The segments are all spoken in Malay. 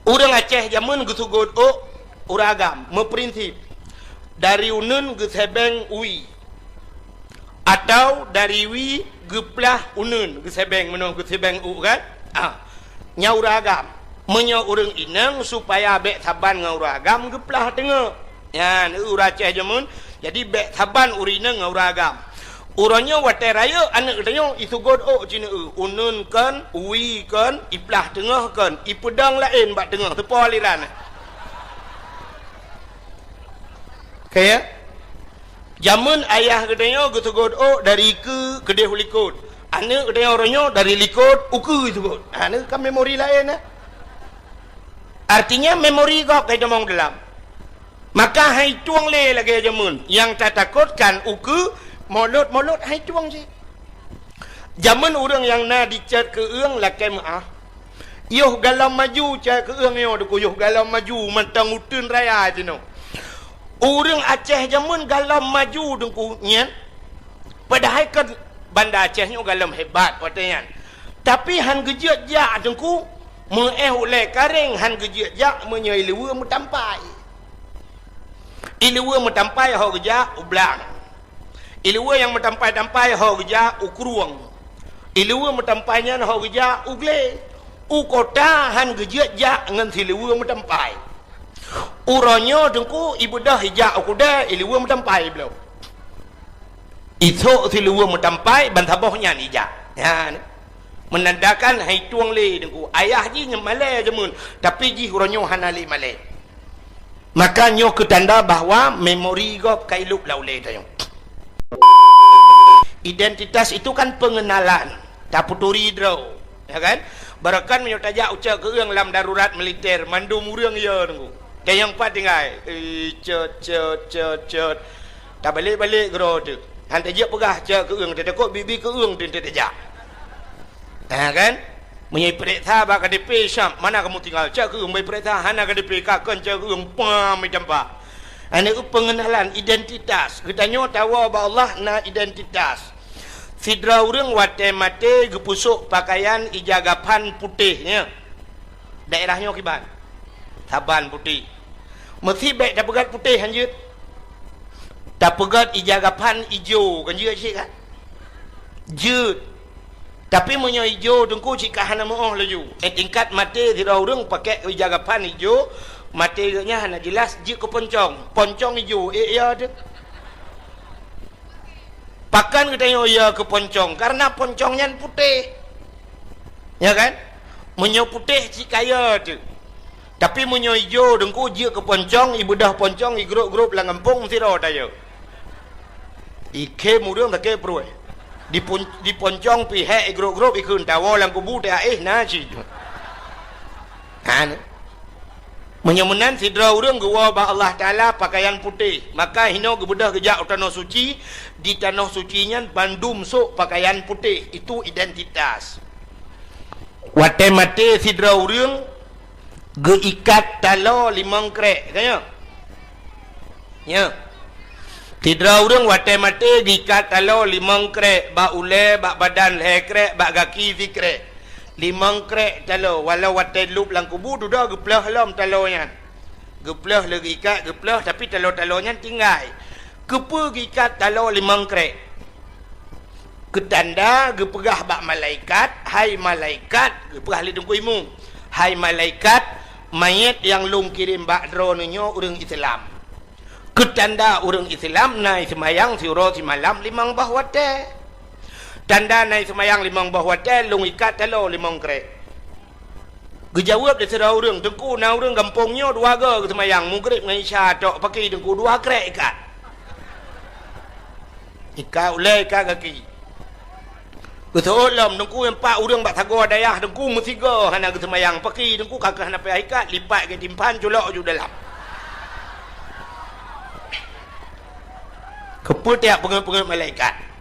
Orang Aceh zaman gesugod uragam meprinsip dari unun ke sebeng ui atau dari wi geplah unun ke sebeng menung ke sebeng u kan nyauragam menyo urang inang supaya bek saban ngauragam geplah tengah ya urang Aceh zaman jadi bek saban urina ngauragam urangnya wate raya anak tanya isugod cina unun kan ui kan iplah tengah kan ipedang lain bak tengah tepa aliran kaya zaman ayah katanya gesugod dari ke kedih likut anak katanya orangnya dari likut uku isugod anak kan memori lain artinya memori kok kaya demong dalam maka hai tuang le lagi zaman yang tak takutkan uku molot hai tuang je zaman orang yang na dicat ke eung lakai maaf yoh galam maju cat ke eung yo deku yoh galam maju mentang utun raya jeno orang Aceh zaman galam maju dengku nyen padahal kan banda Aceh nyo galam hebat katanya tapi han gejiat jak dengku oleh kareng han gejiat jak menyai lewa metampai ilewa metampai ho geja ublang ilewa yang metampai-tampai ho geja ukruang ilewa metampainya ho geja ugle ukota han gejiat jak ngan silewa metampai uronyo dengku ibu dah hijak ukuda ilewa metampai belum itu silewa metampai bantabohnya hijak ya menandakan hai tuang le dengku ayah ji nyemale jemun tapi ji uronyo hanali male maka nyo ketanda bahwa memori gop kailuk laule tayong identitas itu kan pengenalan taputuri draw ya kan barakan menyotaja ucap ke eung lam darurat militer mandum urang ya nunggu kaya yang pat tinggal cet tak balik gero tu hantar je pegah cak ke eung takut bibi ke eung tu tak kan menyai periksa bak KDP Syam mana kamu tinggal cak ke eung bayi periksa hana KDP kakon cak ke eung pam tempat ini pengenalan identitas katanya tahu bahwa Allah na identitas sidra urang wate mate gepusuk pakaian ijagapan putihnya daerahnya kiban saban putih mesti baik dah pegat putih hanjut dah pegat ijagapan hijau kan je cik kan jut tapi menyo hijau dengku cik hana moh laju tingkat mate sidra urang pakai ijagapan hijau materinya hanya jelas je ke poncong hijau ya tu pakan katanya ya ke poncong karena poncongnya putih ya kan menyo putih si kaya tu tapi menyo hijau dengku je ke poncong ibu dah poncong i grup-grup lang kampung siro tayo ike mudang tak ke pro di poncong pihak grup-grup ikun tawo lang kubu ta na si kan menyemenan sidra urang gua ba Allah Taala pakaian putih maka hino gebedah gejak tanah suci di tanah sucinya bandum sok pakaian putih itu identitas wate mate sidra urang geikat talo limang krek kaya ya sidra urang wate mate geikat talo limang krek ba ule ba badan le krek ba kaki zikrek limang krek talo walau wate lup lang kubu dah geplah lam talonya geplah lagi ikat geplah tapi talo-talonya tinggal kepe ikat talo limang krek ketanda gepegah bak malaikat hai malaikat gepegah li dengku imu hai malaikat mayat yang lung kirim bak dronenyo urang Islam ketanda urang Islam nai semayang siro si malam limang bah wate tanda naik semayang limang bahwa telung ikat telo limang krek gejawab dari sedar orang tengku na orang kampungnya dua ke semayang mugrib dengan isya tok pakai tengku dua krek ikat ulai ikat kaki keseolam tengku empat orang bak sago dayah tengku mesti ke hana ke semayang pakai tengku kakak hana payah ikat lipat ke timpan culok ju dalam keputiak pengen-pengen malaikat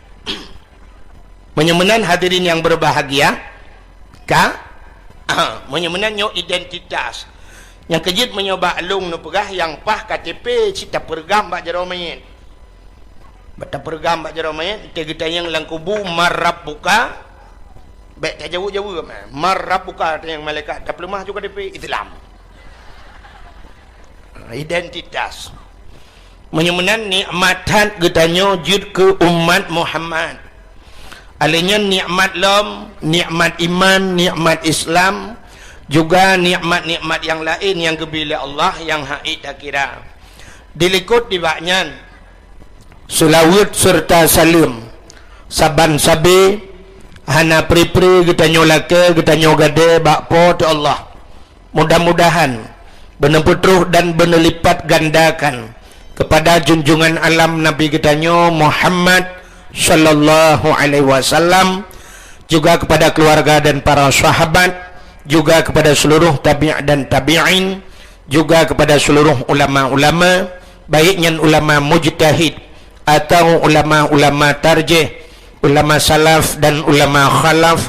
menyemenan hadirin yang berbahagia menyemenan nyo identitas yang kejit menyoba alung nu pegah yang pah KTP cita pergam bak jero mayit bata pergam bak jero mayit te kita yang lang kubu marab buka baik tak jauh-jauh marab buka yang malaikat tak lemah juga KTP Islam identitas menyemenan nikmatan getanyo jud ke umat Muhammad alanya nikmat lam, nikmat iman, nikmat Islam, juga nikmat-nikmat yang lain yang kebila Allah yang haid tak kira dilikut dibaknyan selawat serta salim saban sabi hana pri-pri getanyo lake getanyo gade bakpo tu Allah mudah-mudahan benar putruh dan benar lipat gandakan kepada junjungan alam Nabi getanyo Muhammad sallallahu alaihi wasallam, juga kepada keluarga dan para sahabat, juga kepada seluruh tabi' dan tabi'in, juga kepada seluruh ulama-ulama, baiknya ulama mujtahid atau ulama-ulama tarjih, ulama salaf dan ulama khalaf,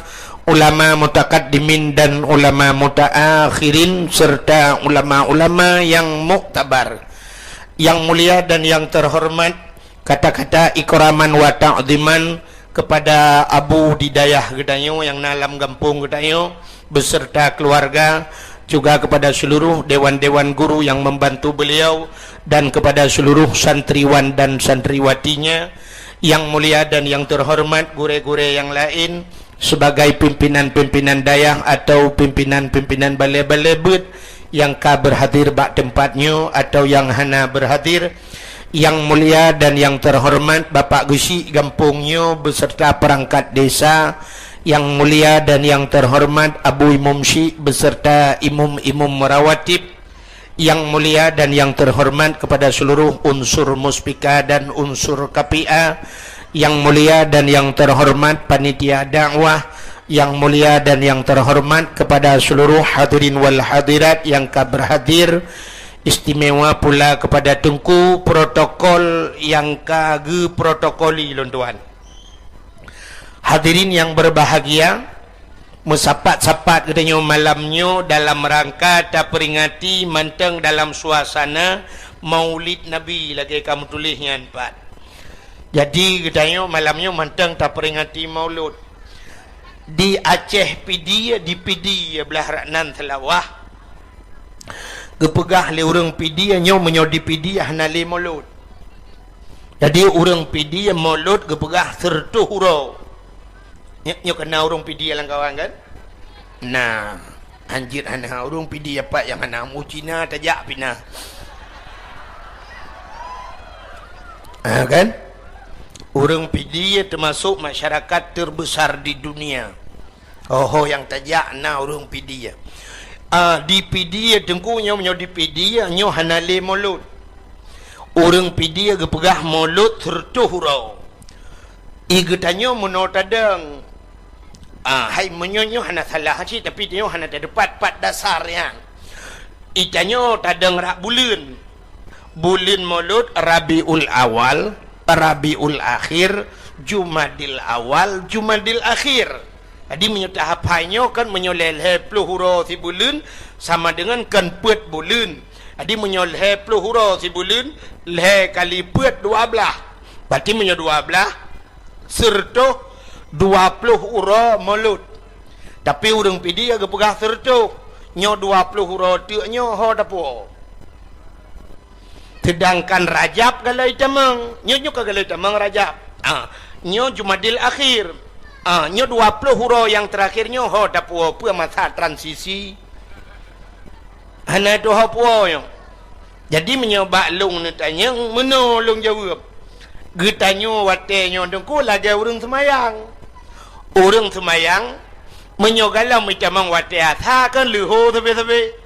ulama mutaqaddimin dan ulama mutaakhirin, serta ulama-ulama yang muktabar, yang mulia dan yang terhormat. Kata-kata ikraman wa ta'ziman kepada Abu Didayah Gedanyo yang nalam kampung Gedanyo beserta keluarga, juga kepada seluruh dewan-dewan guru yang membantu beliau, dan kepada seluruh santriwan dan santriwatinya yang mulia dan yang terhormat, gure-gure yang lain sebagai pimpinan-pimpinan dayah atau pimpinan-pimpinan balai-balai bud yang ka berhadir bak tempatnya atau yang hana berhadir. Yang mulia dan yang terhormat Bapak Gusi Gampungnya beserta perangkat desa, yang mulia dan yang terhormat Abu Imam Syik beserta imam-imam merawatib, yang mulia dan yang terhormat kepada seluruh unsur muspika dan unsur KPA, yang mulia dan yang terhormat panitia dakwah, yang mulia dan yang terhormat kepada seluruh hadirin wal hadirat yang berhadir. Istimewa pula kepada tengku protokol yang kage protokoli lontuan. Hadirin yang berbahagia, mesapat-sapat katanya malamnya dalam rangka tak peringati manteng dalam suasana Maulid Nabi lagi kamu tulisnya empat. Jadi katanya malamnya manteng tak peringati Maulud. Di Aceh PD, di PD belah Raknan Telawah. Gepegah le urang PD nyo menyo di PD hanale maulud. Jadi urang PD maulud gepegah sertuh hurau. Nyo kena urang PD lang kawan kan? Nah, anjir hana urang PD apa yang hana mu Cina tajak pina. Kan? Urang PD termasuk masyarakat terbesar di dunia. Oh yang tajak na urang PD ya. Di PD tengkunya menyo di PD nyo hanale maulud. Urang PD gepegah maulud sertuh hurau. Igetanyo meno tadang. Hai menyo hana salah sih tapi nyo hana terdapat pat dasarnya. Itanyo tadang rak bulan. Bulan maulud Rabiul Awal, Rabiul Akhir, Jumadil Awal, Jumadil Akhir. Jadi menyerta hapainya kan menyoleh puluh hurau si bulan sama dengan kan pet bulan. Jadi menyoleh puluh hurau si bulan leh kali pet 12. Berarti menyo 12 serta 20 hurau maulud. Tapi urang PD agak pegah serta nyo 20 hurau tu nyo ho dapo. Sedangkan Rajab galai tamang, nyo kagalai tamang Rajab. Nyo Jumadil Akhir. Nyo 20 hurau yang terakhirnya ho dapuo pu masa transisi. Hana tu ho puo yo. Jadi menyoba long ni tanya menolong jawab. Getanyo watenyo dengku lagi urang semayang. Urang semayang menyogalam macam wate atha kan leho sabe-sabe.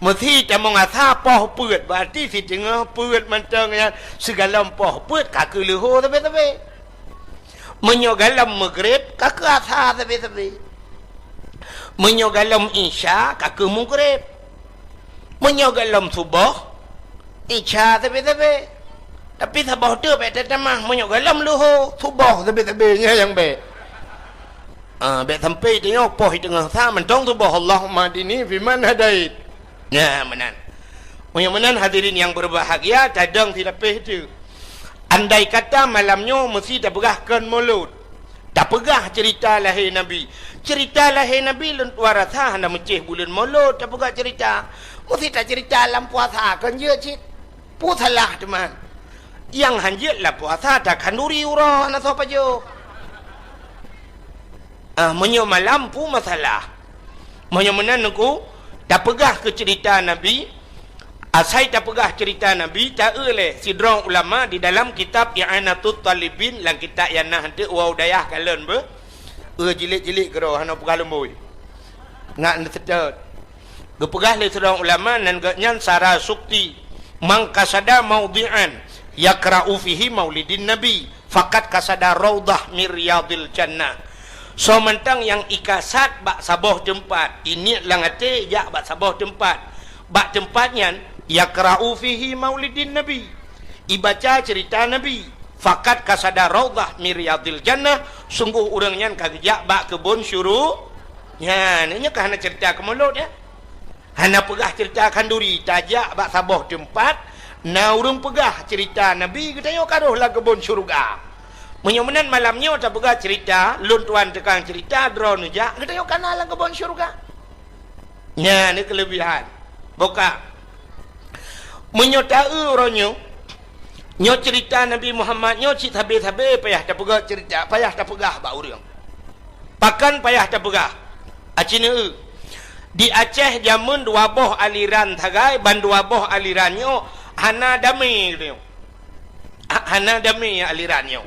Mesti tamong atha poh puet berarti si tengah puet mantang ya segala poh puet kaki leho sabe-sabe. Menyogalam maghrib kaki atha sabi-sabi. Menyogalam isya kaki maghrib. Menyogalam subuh isya sabi-sabi. Tapi sabah tu beta tamah menyogalam luho subuh sabi-sabi yang baik. Bet sampai tengok poh tengah sa mentong subuh Allahumma dini fi man hadait. Ya menan. Menan hadirin yang berbahagia tadang tidak itu. Andai kata malamnya mesti dah berahkan maulud. Tak pegah cerita lahir Nabi. Cerita lahir Nabi lun waratha hana mencih bulan Maulud, tak pegah cerita. Mesti tak cerita dalam puasa kan je cik. Puasalah teman. Yang hanjit lah puasa tak kanduri urah na apa jo. Menyo malam pu masalah. Menyo menanku tak pegah ke cerita Nabi. Saya tak pegah cerita Nabi, tak oleh sidrong ulama di dalam kitab I'anatul Talibin lang kitab yang nah hente wau dayah kalen be. Jilik-jilik kero hana pegah lemboi. Ngak netetet. Gepegah le sidrong ulama nan nyan sara sukti mang kasada maudhi'an yakra'u fihi maulidin nabi faqat kasada raudah miryadil jannah. So mentang yang ikasat bak saboh tempat. Ini langate ya bak saboh tempat. Bak tempatnya yakra'u fihi maulidin nabi. Ibaca cerita nabi. Fakat kasada raudah miryadil jannah. Sungguh orangnya kagak bak kebun syuruk. Ya, ini kan hana cerita ke mulut ya. Hana pegah cerita kanduri tajak bak saboh tempat. Na urang pegah cerita nabi kita yo karohlah kebun syurga. Menyomenan malamnya tak pegah cerita, lun tuan tekan cerita drone aja. Kita yo kanal kebun syurga. Ya, ni kelebihan. Boka. Menyotau ronyo. Nyo cerita Nabi Muhammad nyo cik habis-habis payah tak pegah cerita, payah tak pegah bak urang. Pakan payah tak pegah. Acina di Aceh jamun dua boh aliran tagai ban dua boh alirannya hana damai gitu. Hana damai alirannya.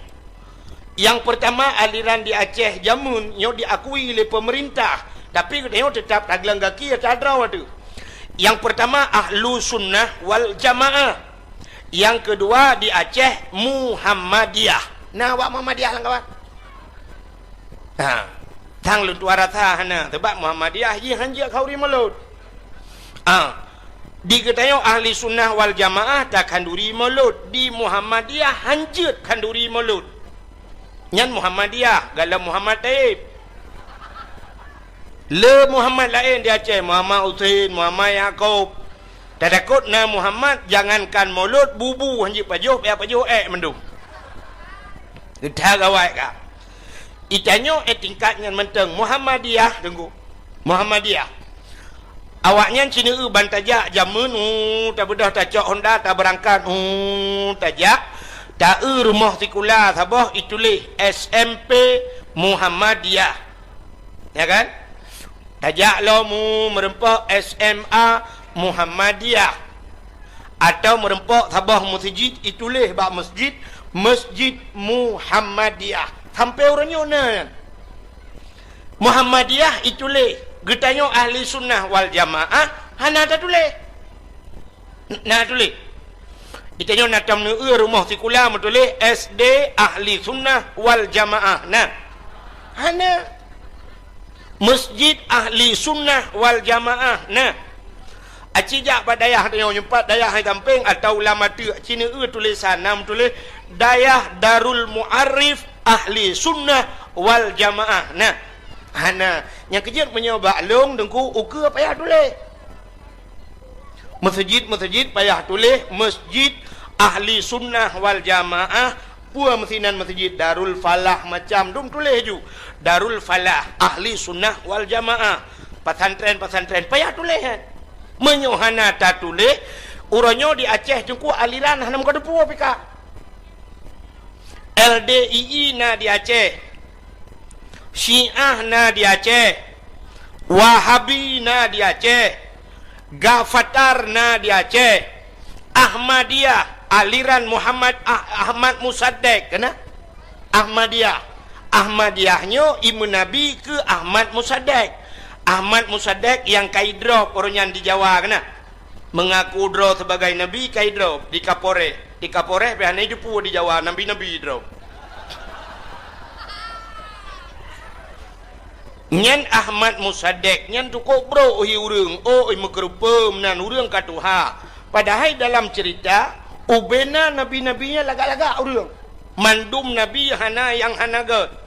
Yang pertama aliran di Aceh jamun nyo diakui oleh pemerintah, tapi nyo tetap taglang kaki tak ada tu. Yang pertama ahlu sunnah wal jamaah. Yang kedua di Aceh Muhammadiyah. Nah, wak Muhammadiyah lah kawan. Tang lu tuarata hana tebak Muhammadiyah ye hanja kauri maulud. Di ketayo ahli sunnah wal jamaah tak kanduri maulud, di Muhammadiyah hanjut kanduri maulud. Nyan Muhammadiyah galam Muhammad Taib. Le Muhammad lain di Aceh, Muhammad Utain, Muhammad Yaakob. Tak takut na Muhammad jangankan maulud bubu hanjut pajuh pajuh mendung. Kita gawai kak. Itanyo tingkatnya menteng Muhammadiyah tunggu. Muhammadiyah. Awaknya cina bantajak jamun tak bedah tak cok Honda tak berangkat tajak tak rumah tikula sabah itulis SMP Muhammadiyah. Ya kan? Tajak lo mu merempok SMA Muhammadiyah atau merempok sabah masjid itulis bak masjid Muhammadiyah. Sampai orangnya na Muhammadiyah itulis getanyo ahli sunnah wal jamaah hana tak tulis. Nah tulis. Itanyo natam nu rumah sikula tulis SD ahli sunnah wal jamaah. Nah. Hana masjid ahli sunnah wal jamaah. Nah. Acijak padayah tanya nyempat dayah hai tamping atau ulama tu Cina tulisan nam tulis dayah Darul Muarrif ahli sunnah wal jamaah. Nah, hana yang kejut menyoba long dengku uke payah tulis. Masjid payah tulis masjid ahli sunnah wal jamaah. Pua mesinan masjid Darul Falah macam dum tulis ju. Darul Falah ahli sunnah wal jamaah. Pesantren payah tulis kan. Menyohana tak tulis uronyo di Aceh jengku aliran hana muka depu pika. LDII na di Aceh, Syiah na di Aceh, Wahabi na di Aceh, Gafatar na di Aceh, Ahmadiyah aliran Muhammad Ahmad Musaddek kena Ahmadiyahnya Ibu Nabi ke Ahmad Musaddek. Ahmad Musaddek yang kaidrop orangnya di Jawa kena mengaku drop sebagai nabi kaidrop di Kapore pihaknya hidup di Jawa nabi drop. Nyan Ahmad Musaddek nyan tu bro urang mekerupa menan urang katuha. Padahal dalam cerita ubena nabi-nabinya lagak-lagak urang. Mandum nabi hana yang hanaga.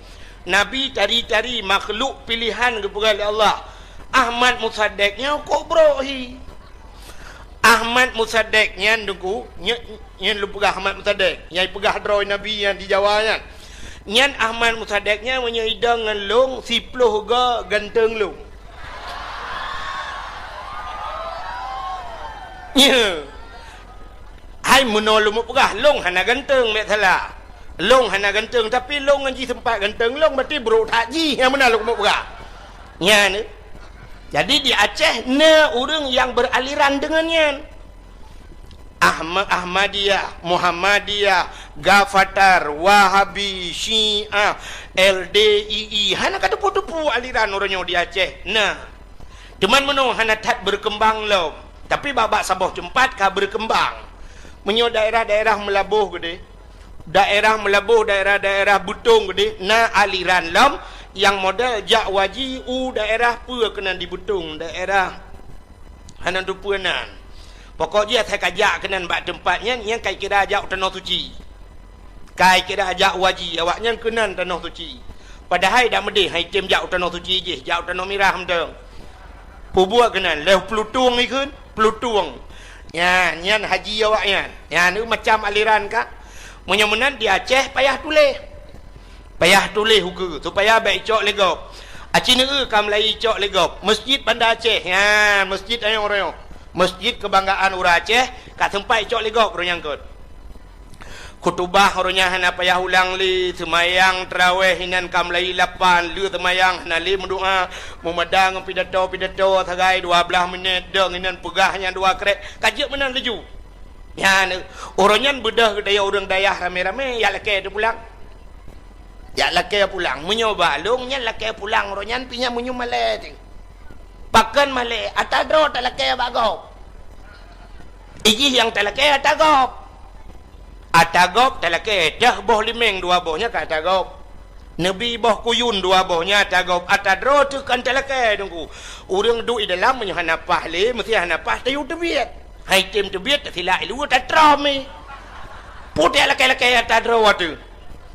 Nabi tari-tari makhluk pilihan kepada Allah. Ahmad Musaddeknya bro Ahmad Musaddeknya nunggu nyen lu pegah Ahmad Musaddek yang pegah droi nabi yang di Jawa kan. Nyan Ahmad Musadeknya menyidang dengan long 10 ga ganteng long. Ya. Hai menolong pegah long hana ganteng mek salah. Long hana ganteng tapi long ngaji sempat ganteng long berarti bro takji yang mana long pegah. Nya ni. Jadi di Aceh ne orang yang beraliran dengannya. Ahmadiyah, Muhammadiyah, Gafatar, Wahabi, Syiah, LDII, hana kata putu-putu aliran orangnya di Aceh. Nah, cuman menung hana tak berkembang lom. Tapi babak Sabah Jempat kah berkembang. Menyo daerah-daerah melabuh gede. Daerah melabuh, daerah-daerah butung gede. Na aliran lom yang model jak waji daerah pua kena di butung, daerah hana tu puanan. Pokoknya saya kajak kenan bak tempatnya yang kai kira ajak tanah suci. Kai kira ajak waji awaknya kenan tanah suci. Padahal dak medih hai tim jak tanah suci je, jak tanah merah mendeng. Pubuak kenan leh pelutung ikun, pelutung. Ya, nyan haji awaknya. Ya ni macam aliran kak. Menyemenan di Aceh payah tulis. Payah tulis hukum supaya baik cok legop. Aceh ni kam lai cok legop. Masjid Bandar Aceh. Ya, masjid ayong orang. Masjid kebanggaan orang Aceh kat tempat cok legop orang kot. Kutubah orangnya hana payah ulang li semayang tarawih hinan kam lai 8 lu semayang hana li mendoa memadang pidato sagai 12 minit deng hinan pegahnya 2 krek kajak menan leju. Ya orangnya bedah daya orang dayah rame-rame ya laki tu pulang. Ya laki pulang menyoba longnya laki pulang orangnya pinya menyu malai tu. Pakan malai atadro talakay bagop. Iji yang talakay atagop. Atagop talakay dah boh limeng 2 bohnya kat atagop. Nabi boh kuyun 2 bohnya atagop. Atadro tu kan talakay tunggu. Urang duk di dalam menyo hanapah le mesti hanapah tayu tebiat. Hai tim tebiat tak silap lu tak trami. Putih lakay-lakay atadro tu.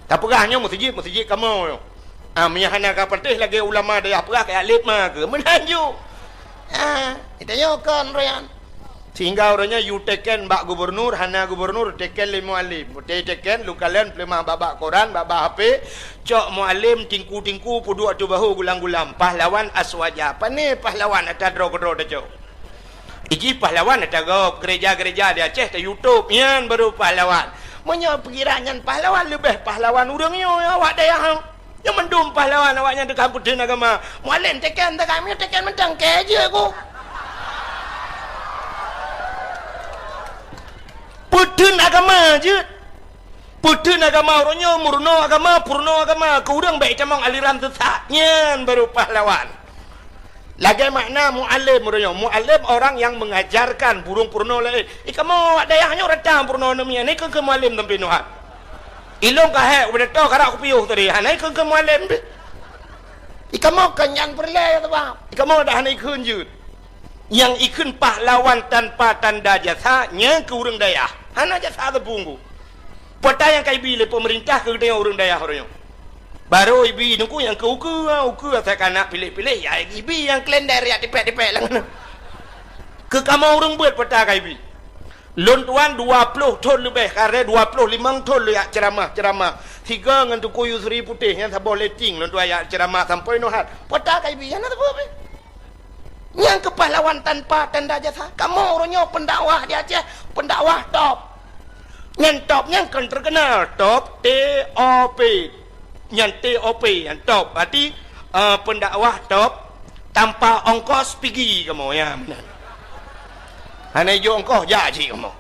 Tak pegahnya masjid kamu. Minyak hana kapatih lagi ulama dia pegah kayak alif mah ke menanju. Kita nyokan royan. Sehingga orangnya you teken bak gubernur, hana gubernur teken le mualim. Teken lu kalian lemah babak koran, babak HP, cok mualim tingku-tingku pudu atu bahu gulang-gulam. Pahlawan aswaja. Apa ni pahlawan atadro-kodro dah cok. Iji pahlawan atagop gereja-gereja di Aceh di YouTube yan baru pahlawan. Menyo pengirangan pahlawan lebih pahlawan urangnya awak dayah. Yang mendum pahlawan awaknya di kampus din agama. Mualim teken tak kami teken mentang keje aku. Pudun agama je. Pudun agama orangnya murno agama, purno agama. Kurang baik camang aliran sesatnya baru pahlawan. Lagi makna mu'alim orangnya. Mu'alim orang yang mengajarkan burung purno lain. Kamu dayahnya redang purno namanya. Ini ke mu'alim tempi nuhat. Ilong kahek udah tahu karak aku piuh tadi. Hanai ke mualim deh. Ika mau kenyang perleh tu bang. Ika mau dah hanai kunjut. Yang ikun pahlawan tanpa tanda jasanya ke urang dayah. Hana jasa tepunggu. Peta yang kai bile pemerintah ke dengan urang dayah orangnya. Baru ibi nungku yang ke uku saya kanak pilih-pilih ya ibi yang klender ya dipek-dipek lah. Ke kamu urang buat peta kai bi. Lon tuan 20 ton lebih karena 25 ton lu ya ceramah 3 dengan tu kuyu seri putih yang tak boleh ting lon tuan ya ceramah sampai nohat pada kai bian apa be yang kepahlawan tanpa tanda jasa kamu orangnya pendakwah di Aceh pendakwah top yang kan terkenal top TOP yang TOP yang top berarti pendakwah top tanpa ongkos pergi kamu ya benar. Hanai jo engkau jaji kamu.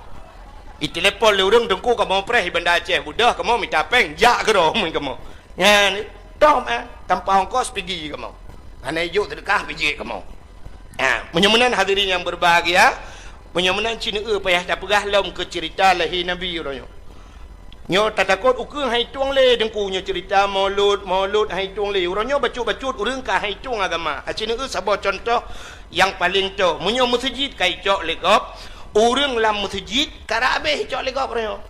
Itelepon le urang dengku kamu preh Bandar Aceh budah kamu minta peng jak ke rom kamu. Ya ni tom tanpa ongkos pergi kamu. Hanai jo sedekah biji kamu. Menyemenan hadirin yang berbahagia, menyemenan Cina payah dah pegah lom ke cerita lahir Nabi orangnya. Nyo tak takut ukur hai tuang le dengku nyo cerita maulud hai tuang le orangnya bacut-bacut urang ka hai tuang agama. Cina sabah contoh yang paling tu munyo masjid kai cok legop urang lam masjid karabe cok legop orangnya.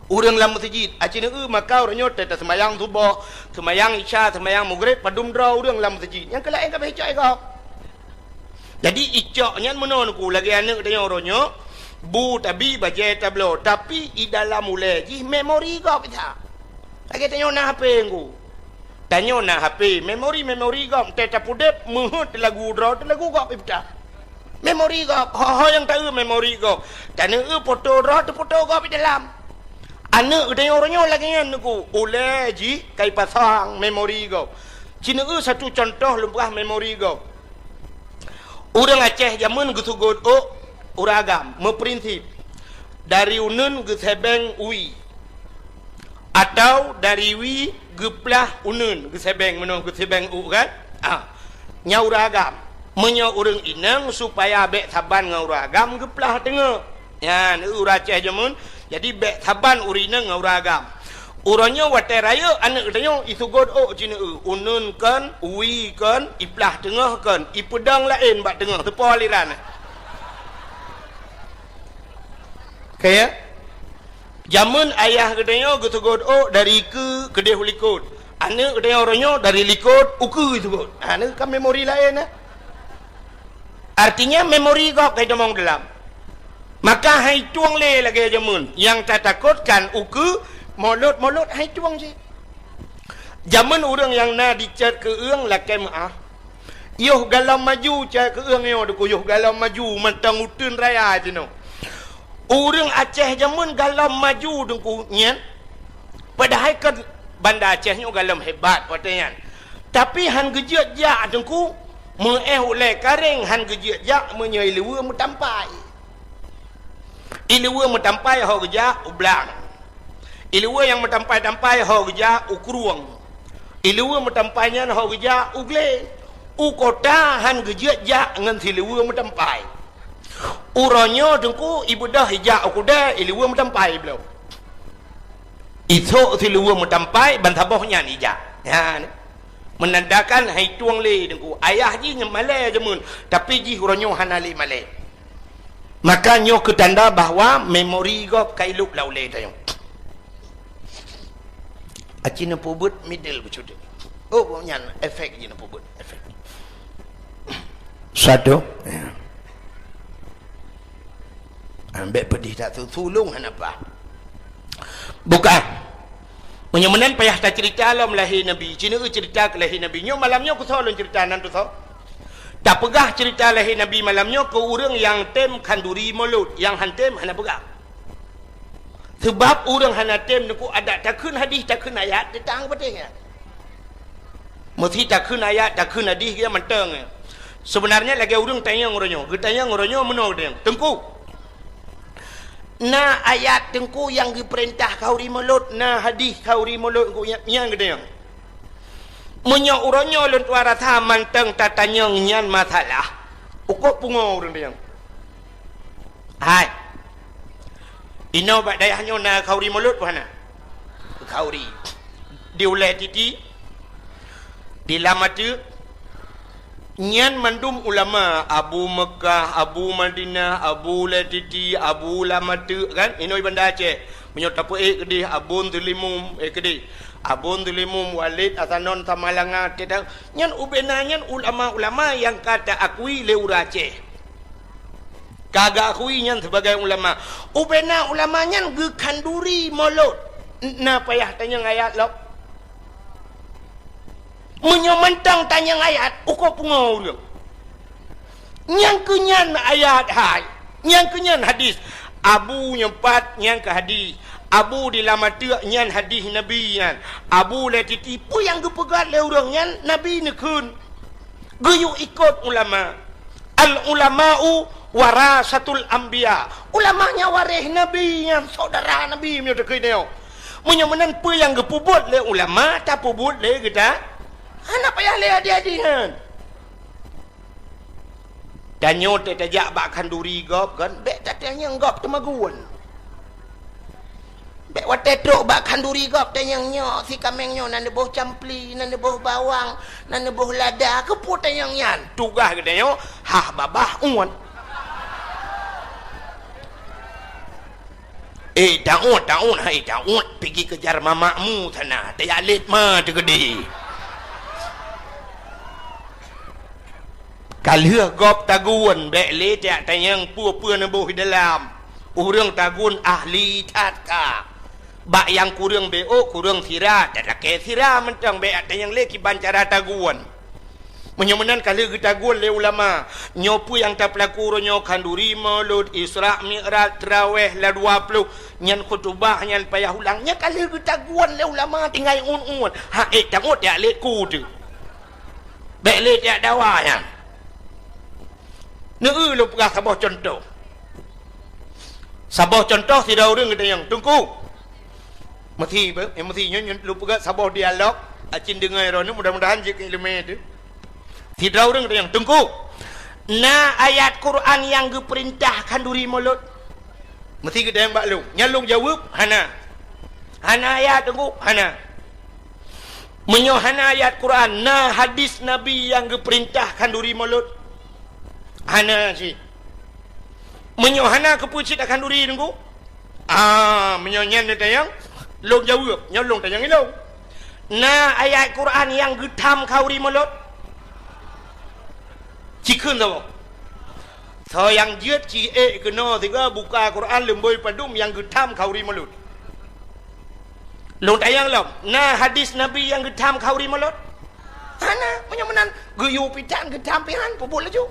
Urang lam masjid acina maka orangnya tetap semayang subuh, semayang isya, semayang maghrib padum dra urang lam masjid. Yang kelain ka cok legop. Jadi icoknya menonku lagi anak dia orangnya bu tabi bajai tablo tapi i dalam mulai ji memori kau kita Lagi tanya nak HP aku. Tanya nak HP, memori kau tetap pudep muhut lagu draw lagu kau pipta. Memori kau, yang tahu memori kau. Tanya foto draw tu foto kau di dalam. Anak tanya orangnya lagi aku. Oleh ji kai pasang memori kau. Cina satu contoh lumpah memori kau. Orang Aceh zaman gusugod uragam memprinsip dari unun ke sebeng ui atau dari wi geplah unun ke sebeng menung ke sebeng u kan nyauragam menyo urang inang supaya bek saban ngauragam geplah tengah ya ni uraceh jamun jadi bek saban urinang ngauragam uranya watai raya anak tanya isugod cina unun kan ui kan iplah tengah kan ipedang lain bak tengah tepa aliran kaya zaman ayah katanya gusugod dari ke kedai likut anak katanya orangnya dari likut uku itu anak kan memori lain artinya memori kau kaya demong dalam maka hai tuang le lagi zaman yang tak takutkan uku mulut hai tuang je zaman orang yang na dicat ke uang laki maaf yuh galam maju cat ke uang yo yuh galam maju mentang utun raya je no. Orang Aceh zaman galam maju dengku nyan. Padahal kan bandar Acehnya galam hebat patanya. Tapi han gejiat jak dengku oleh kareng han gejiat jak menyai lewa metampai. Ilewa metampai ho gejak ublang. Ilewa yang metampai ho gejak ukruang. Ilewa metampainya ho gejak ugle. Kota han gejiat jak ngan silewa metampai. Uranya dengku ibu dah hijak aku dah iluwa metampai belum itu siluwa metampai bantabahnya hijak ya menandakan hai tuang le dengku ayah ji malai jamun tapi ji uranya hanali malai maka nyo ketanda bahawa memori gop kailuk laule tayong acina pubut middle becude nyan efek ji na pubut efek satu ya. Ambek pedih tak sulung apa bukan menyamanan payah tak cerita alam lahir Nabi Cina cerita ke lahir Nabi nyo malamnya aku solon cerita nanti so tak pegah cerita lahir Nabi malamnya ke orang yang tem kanduri mulut yang hantem hana pegah sebab orang hana tem aku ada takun hadis takun ayat datang betulnya mesti takun ayat takun hadis dia mentang sebenarnya lagi orang tanya ngoronyo menol dia tengku na ayat tengku yang diperintah kau rimulut na hadis kau rimulut ku yang gede yang menyo uronyo lun tuara tha manteng tatanya nyan masalah ukok pungo urang dia hai ino bak dayahnya na kau rimulut mana kau ri diulai titi dilamatu nyan mandum ulama Abu Mekah, Abu Madinah, Abu Latiti, Abu Lamatu kan ini bandar Aceh menyot apa kedih Abun Tulimum kedih Abun Tulimum Walid Asanon Tamalanga tidak nyan ubenanya ulama-ulama yang kata akui leura Aceh kagak akui nyan sebagai ulama ubena ulamanya gekanduri mulut na payah tanya ayat lo menyamantang tanya ayat uko pungau dia nyang kenyan ayat hai nyang kenyan hadis Abu nyempat nyang ke hadis Abu dilamatu nyan hadis Nabi nyan Abu le titipu yang gepegat le urang nyan Nabi nekun geyu ikut ulama al ulama'u warasatul anbiya ulamanya waris Nabi nyan saudara Nabi myo tekei neo menyamanan pe yang gepubut le ulama tak pubut le kita anak payah le adik-adikan danyo tetajak bak kanduri gop kan bek tatanya gop temaguan bek watetruk bak kanduri gop tanya nyok si kamengnya nan deboh campli nan deboh bawang nan deboh lada keput tanya nyan tugah katanya hah babah uan taun hai taun pergi kejar mamakmu sana tayalit mah tegedi Kalau gop tagun bek le tak tayang pua-pua nabuh dalam urang tagun ahli tatka bak yang kurang BO kurang sira tak laki sira mentang be ada yang leki bancara taguan menyemenan kali ketaguan le ulama nyopu yang tak pelaku nyo kanduri maulud Isra Mi'raj Tarawih la 20 nyan khutbah nyan payah ulangnya kali ketaguan le ulama tinggal un ha tengok tak leku tu bek le tak dawanya lu pegah sabah contoh tidak orang kita yang tunggu mesti nyon lu pegah sabah dialog acin dengar rono mudah-mudahan jika ilmu itu tidak orang kita yang tunggu na ayat Quran yang diperintahkan duri mulut mesti kita yang baklung nyalung jawab hana ayat tunggu hana menyohana ayat Quran na hadis Nabi yang diperintahkan duri mulut hana si menyohana kepucit akan duri tunggu menyonyan dia yang long jawab nyolong tayang ilong na ayat Quran yang getam kauri mulut cikun tau so yang jiat ci kena tiga buka Quran lemboi padum yang getam kauri mulut long tayang lom na hadis Nabi yang getam kauri mulut hana menyomenan geyu pitan getam pihan pupul laju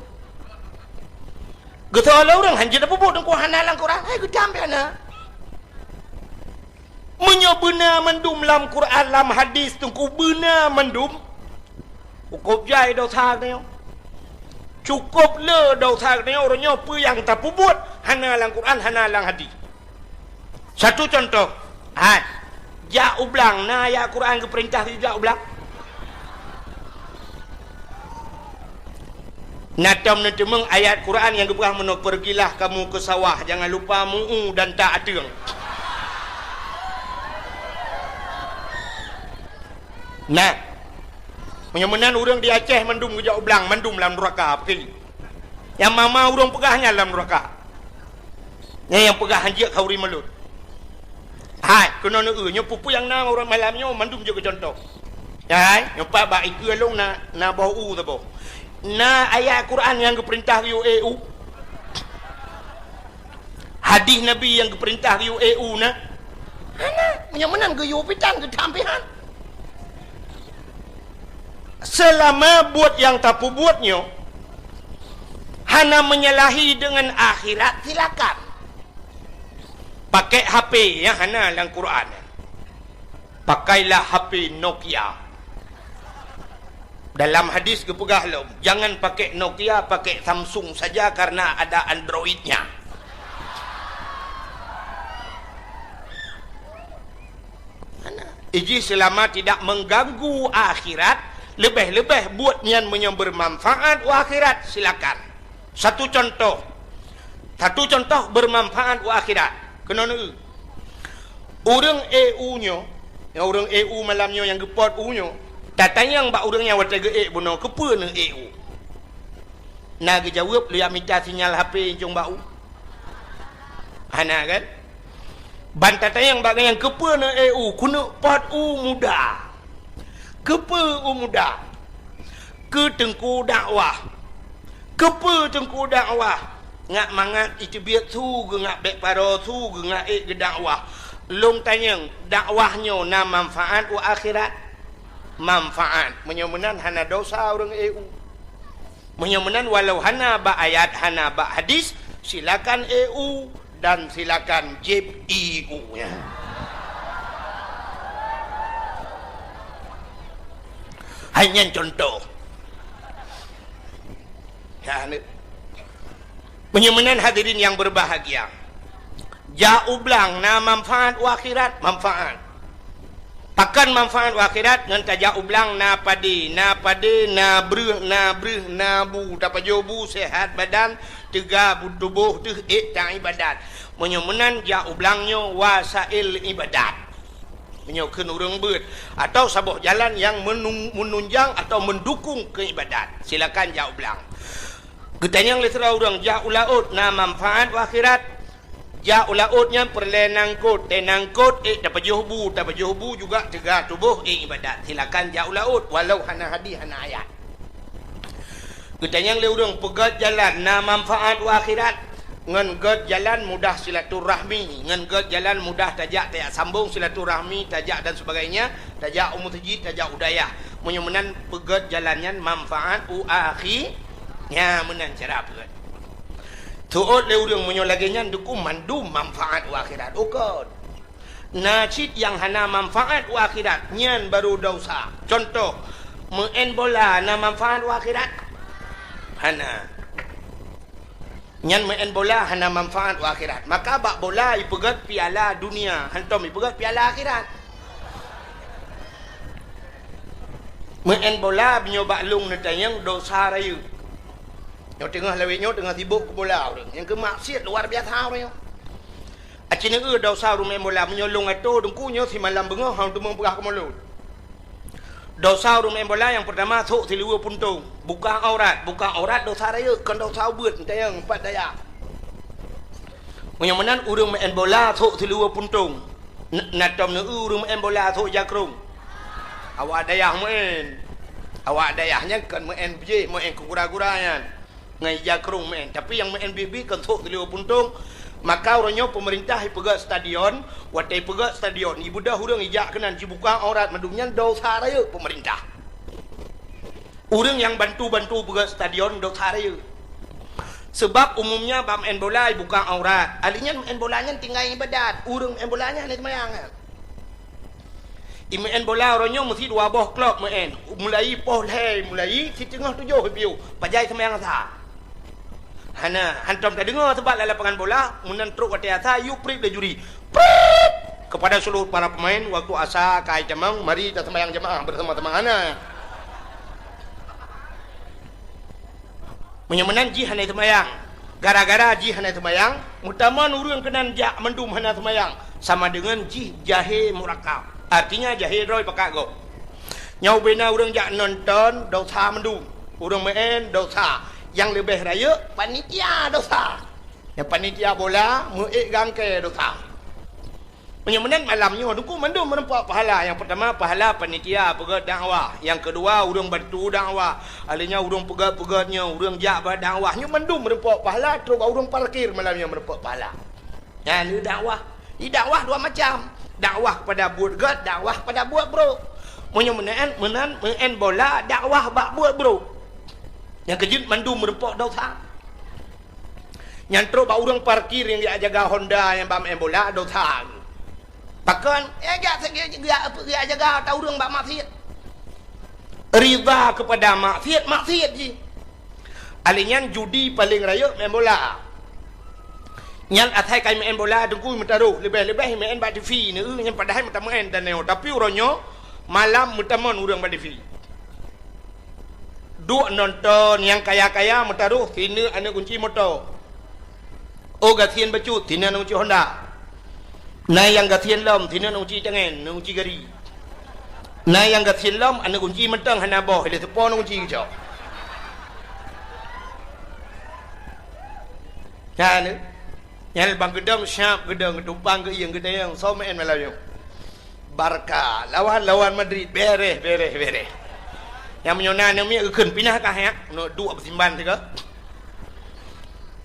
getah orang hanjir apa buat dengku hana lang Quran getam pihan menyobena mendum lam Quran lam hadis tengku bena mendum cukup jai dosa ni cukup le dosa ni orangnya apa yang tak buat hana lang Quran hana lang hadis satu contoh ja ublang na ayat Quran ke perintah ja ublang natam nanti meng ayat Quran yang keberah menok pergilah kamu ke sawah jangan lupa mu'u dan tak ateng nah menyemenan orang di Aceh mendum ke ja ublang mendum dalam neraka pergi yang mama orang pegahnya dalam neraka yang pegah hanjak kauri melut kena nyo pupu yang na orang malamnya mandum juga contoh nyopa baik ke long na bau tabo na ayat Quran yang keperintah yu EU hadis Nabi yang keperintah yu EU na menyemenan ke yu pitan ke tampihan selama buat yang tak buatnya hana menyalahi dengan akhirat silakan pakai HP yang hana dalam Quran pakailah HP Nokia dalam hadis kepegah lo jangan pakai Nokia pakai Samsung saja karena ada Androidnya iji selama tidak mengganggu akhirat lebih-lebih buat yang bermanfaat wa akhirat silakan satu contoh bermanfaat wa akhirat kena orang EU nyo orang EU malamnya yang gepot U nyo tatayang bak orang yang wata ge buno kepa ne EU na ge jawab lu yang minta sinyal HP jong bau hana kan ban tatayang bak yang kepa ne EU kuna pot U muda kepa U muda ke tengku dakwah kepa tengku dakwah ngak mangat itu biar tu ngak bek paro tu ngak ke dakwah long tanyang dakwahnya na manfaat wa akhirat manfaat menyemenan hana dosa orang EU menyemenan walau hana ba ayat hana ba hadis silakan EU dan silakan JIP EU nya hanya contoh menyemenan hadirin yang berbahagia ja ublang na manfaat wa akhirat manfaat pakan manfaat wa akhirat ngan taja ublang na padi na breh na bu dapat jobu sehat badan tega tubuh tu tak ibadat menyemenan ja ublangnya wasail ibadat menyokun urang beut atau sabah jalan yang menunjang atau mendukung keibadat silakan ja ublang getanyang lesra urang ja ulaut na manfaat wa akhirat ja ulautnya perlenangkut tenangkut dapat jobu juga tegak tubuh ibadat silakan ja ulaut walau hana hadis hana ayat getanyang le urang pegat jalan na manfaat wa akhirat ngan ged jalan mudah silaturahmi, ngan ged jalan mudah tajak sambung silaturahmi, tajak dan sebagainya, tajak umur tajid, tajak udayah. Menyemenan peged jalannya manfaat akhi nya menan cara peged. Tuot le urang menyo lagi nya duku mandu manfaat akhirat. Ukod. Najid yang hana manfaat akhirat nyan baru dosa. Contoh, main bola na manfaat akhirat. Hana nyan main bola hana manfaat akhirat. Maka bak bola ipegat piala dunia, hantom ipegat piala akhirat. Main bola binyoba lung netayang dosa raya. Nyo tengah lewetnya tengah sibuk ke bola orang. Yang ke maksiat luar biasa orang. Acina dosa rumah bola menyolong atau dengkunya si malam bengah hang tu mempegah ke mulut. Dosa rumah bola yang pertama sok siliwa puntung, buka aurat dosa raya, kan dosa buat tayang empat daya. Menyemenan urang main bola sok siliwa puntung, natom ne urang main bola sok jakrung. Awak dayah main, awak dayahnya kan main bije, main kura-kuranya, ngai jakrung main. Tapi yang main bibi kan sok siliwa puntung. Maka orangnya pemerintah ipegat stadion, watai pegat stadion, ibu dah urang ijak kenan cibuka aurat madungnya dosa raya pemerintah. Urang yang bantu-bantu pegat stadion dosa raya. Sebab umumnya bab main bola buka aurat, alinya main bolanya tinggal ibadat, urang main bolanya ni semayang. Main bola orangnya mesti dua boh klub main, mulai poh leh, mulai si tengah 7 piu, pajai semayang sah. Hana hantam tak dengar sebab dalam lapangan bola munan truk wati asa you prip de juri prip kepada seluruh para pemain waktu asa kai jamang mari kita sembahyang jemaah bersama-sama hana menyemenan ji hana sembahyang gara-gara ji hana sembahyang mutaman urang kenan jak mendum hana sembahyang sama dengan ji jahe murakab artinya jahe roy pakak go nyau bena urang jak nonton dosa mendum urang main dosa. Yang lebih raya panitia dosa. Yang panitia bola muik gangke dosa. Menyemenan malamnya duku mandum menempat pahala. Yang pertama pahala panitia pegat dakwah. Yang kedua urang bantu dakwah. Alinya urang pegat-pegatnya, urang jak dakwahnya mandum menempat pahala terus urang parkir malamnya menempat pahala. Ya ni dakwah. Di dakwah dua macam. Dakwah pada buat gad, dakwah pada buat bro. Menyemenan main bola dakwah bak buat bro. Yang kejut mandu merempok dosa. Yang teruk bak orang parkir yang dia jaga Honda yang bak main bola dosa. Pakan dia jaga tahu orang bak maksiat. Rida kepada maksiat je. Alinyan judi paling raya main bola. Yang atai kai main bola dengku mentaruh lebih-lebih main bak TV ni yang padahal mata main dan neo tapi orangnya malam mutaman orang bak TV. Duk nonton yang kaya-kaya mentaruh sini anak kunci motor. Oh gatian bacut sini anak kunci Honda. Nah yang gatian lom sini anak kunci tangan, anak kunci gari. Nah yang gatian lom anak kunci mentang hana boh, dia sepon anak kunci kecok. Ya ni. Yang bang gedang siap gedang tumpang ke yang gedang so main malam. Barca lawan Madrid beres. Yang menyona ni akan pindah kah ya? No dua bersimban juga.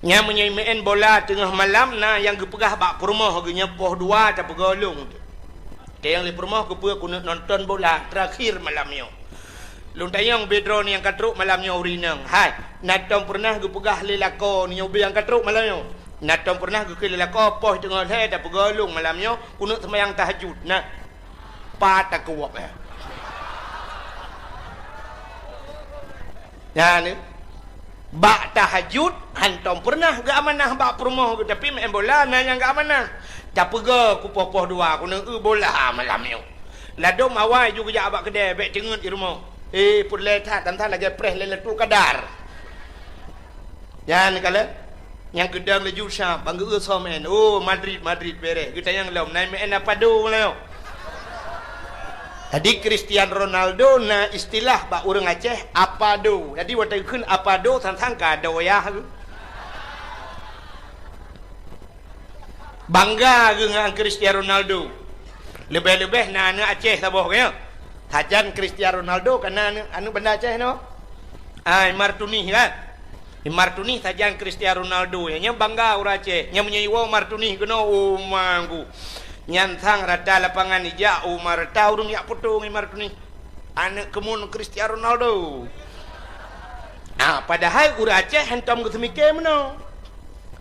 Yang main bola tengah malam na yang gepegah bak perumah genya poh dua tak pegolong. Yang di perumah gepe aku nonton bola terakhir malamnya. Luntayang bedron yang katruk malamnya urinang. Hai, natom pernah gepegah lelako ni ubi yang katruk malamnya. Natom pernah ge lelako poh tengah he tak pegolong malamnya kuno sembahyang tahajud. Nah, patah kuap ya. Ya ni bak tahajud hantom pernah gak amanah bak perumah tapi main bola na yang gak amanah tak pega ku poh dua aku nak bola malam ni ladom awai juga jak abak kedai bek cengut di rumah pun letak tantan lagi press letu kadar ya ni kala yang gedang laju syam bangga so main Madrid beres kita yang lom naik main apa do malam tadi Cristiano Ronaldo na istilah bak orang Aceh apa do. Jadi waktu kun apa do tantang kado ya. Bangga dengan Cristiano Ronaldo. Lebih-lebih na anak Aceh taboh ya. Tajan Cristiano Ronaldo karena anu benda Aceh no. Ai martuni kan. Martuni sajan Cristiano Ronaldo nya bangga urace nya menyiwa Martuni kena umangku nyantang rata lapangan ija Umar taurung ya potong Martuni anak kemun Cristiano Ronaldo. Padahal urace hentam ke semike meno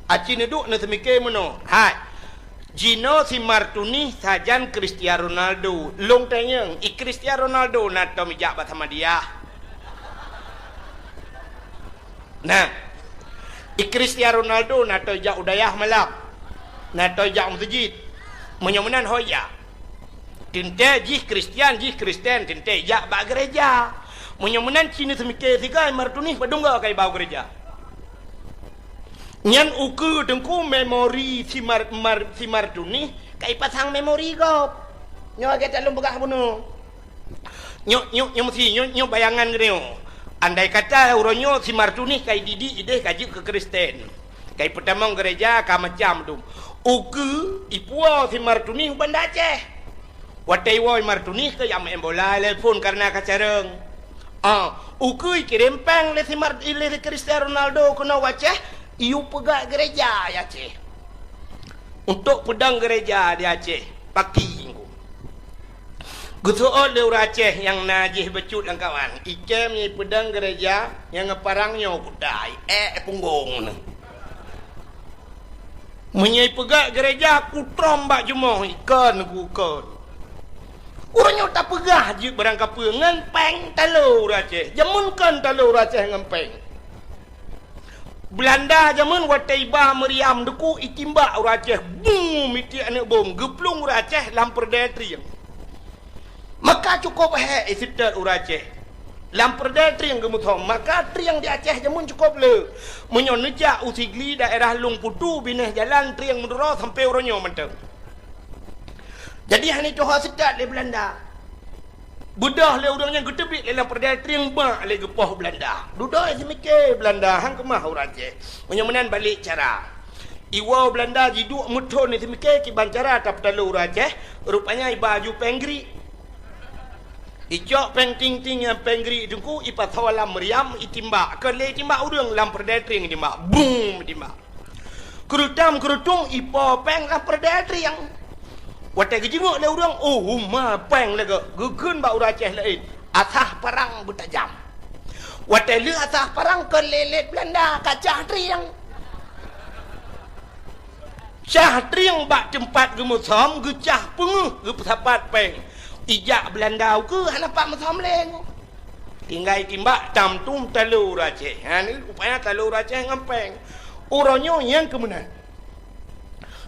aci neduk na semike meno hai Gino si Martuni sajan Cristiano Ronaldo long tanyang i Cristiano Ronaldo nato mijak bat sama dia. Nah, Cristiano Ronaldo nato jak udayah malap, nato jak masjid, menyomenan hoya. Tinte jih Kristian, tinte jak bak gereja. Menyomenan Cina semike tiga Martuni padungga kai bau gereja. Nyan uku dengku memori si Martuni kai pasang memori gop. Nyo kita lum begah bunuh. Nyo mesti nyo bayangan gini. Andai kata uronyo si Martuni kai didi ide kaji ke Kristen. Kai pertama gereja ka macam tu. Uku ipua si Martuni banda Aceh. Watai woi Martuni ke yang embola telepon karena kacareng. Uku kirim peng le si Cristiano Ronaldo kena Aceh, iu pegak gereja ya Aceh. Untuk pedang gereja di Aceh, paki. Gutuol le Aceh yang najih becut dan kawan. Ikem ni pedang gereja yang ngeparangnya budai punggung. Menyai pegak gereja kutrom bak jumoh ikan kukon. Urangnya tak pegah je berangkap ngempeng talur Aceh. Jamun kan talur Aceh ngempeng. Belanda jamun watai bah meriam deku itimba Aceh. Boom iti anak bom geplung Aceh lampar detri. Maka cukup isitat Aceh. Lampar detri yang gemuthong. Maka tri yang di Aceh jamun cukup le. Menyon nejak usigli daerah Lung Putu bineh jalan tri yang mendurau sampai orangnya mentang. Jadi hani tu hasitat le Belanda. Budah le orangnya gedebik le lampar detri yang bak le gepah Belanda. Dudah semikir Belanda hang kemah Aceh. Menyomenan balik cara. Iwa Belanda jiduk muton ni semikir ki bancara tap talu Aceh. Rupanya baju penggri. Icok peng ting yang penggri dengku ipat hawalam meriam itimbak ke le timbak urang lampar detri yang timbak boom timbak kerutam kerutung ipo peng lampar detri yang watai gejenguk le urang ma peng le gegun ba Aceh lain asah perang bertajam watai le asah perang ke lelet Belanda kacah triang cah triang bak tempat gemusom gecah penguh gepesapat peng ijak Belanda ke hanapak masam leng tinggal timbak tamtum talur Aceh ni rupanya talur Aceh ngempeng uronyo yang kemudian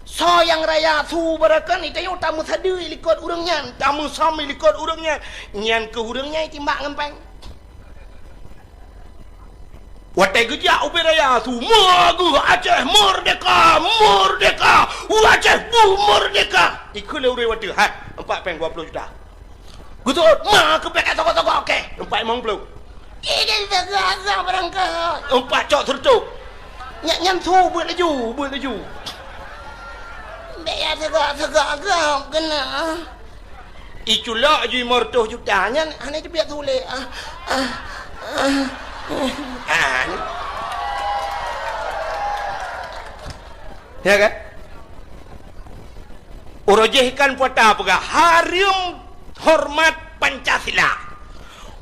so yang raya su berakan itu yang tamu sadu ilikot urangnya tamu sam ilikot urangnya nyan ke urangnya timbak ngempeng watai gejak ubi raya su magu Aceh merdeka Aceh merdeka ikut leuri watai hat 4.20 juta Gutul, ke pek toko-toko okey. 4.50. Ini segala berangkat. 4 cok sertuk. Nyan su buat laju. Biar segala kena. Iculak je 500 juta. Nyan hanya je biar tulis. Ya kan? Urojehkan puata apa? Harum hormat Pancasila.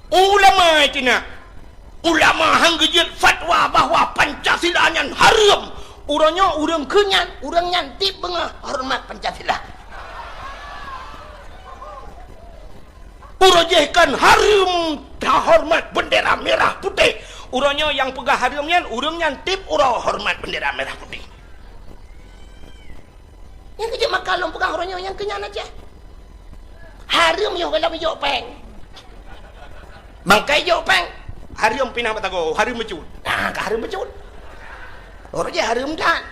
Ulama itina. Ulama hanggejit fatwa bahwa Pancasila nyan haram. Urangnya urang kenyan, urang nyantip bengah hormat Pancasila. Urojehkan haram hormat bendera merah putih. Urangnya yang pegah haramnya urang nyantip urang hormat bendera merah putih. Yang kejap makalong pegah urangnya yang kenyan aja. Harum yo kalau yo peng. Bangkai yo peng. Harum pinah batago, harum mecut. Nah, ka harum mecut. Orang je harum kan.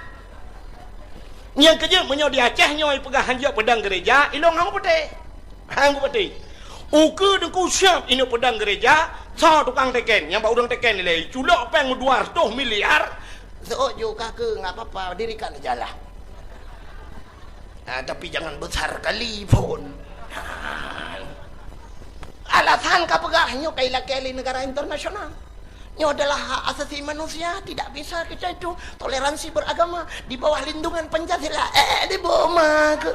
Yang kerja menyo di Aceh nyo pegah hanjak pedang gereja, ilong hang putih. Hang putih. Uku dengku siap ini pedang gereja, sa tukang teken, yang bak udang teken nilai culok peng 200 miliar. So juga ke enggak apa-apa, dirikan aja lah. Nah, tapi jangan besar kali pun. Alasan kapegahnya kay lakeli negara internasional Ini adalah hak asasi manusia. Tidak bisa kita itu toleransi beragama di bawah lindungan Pancasila. Di bawah ke.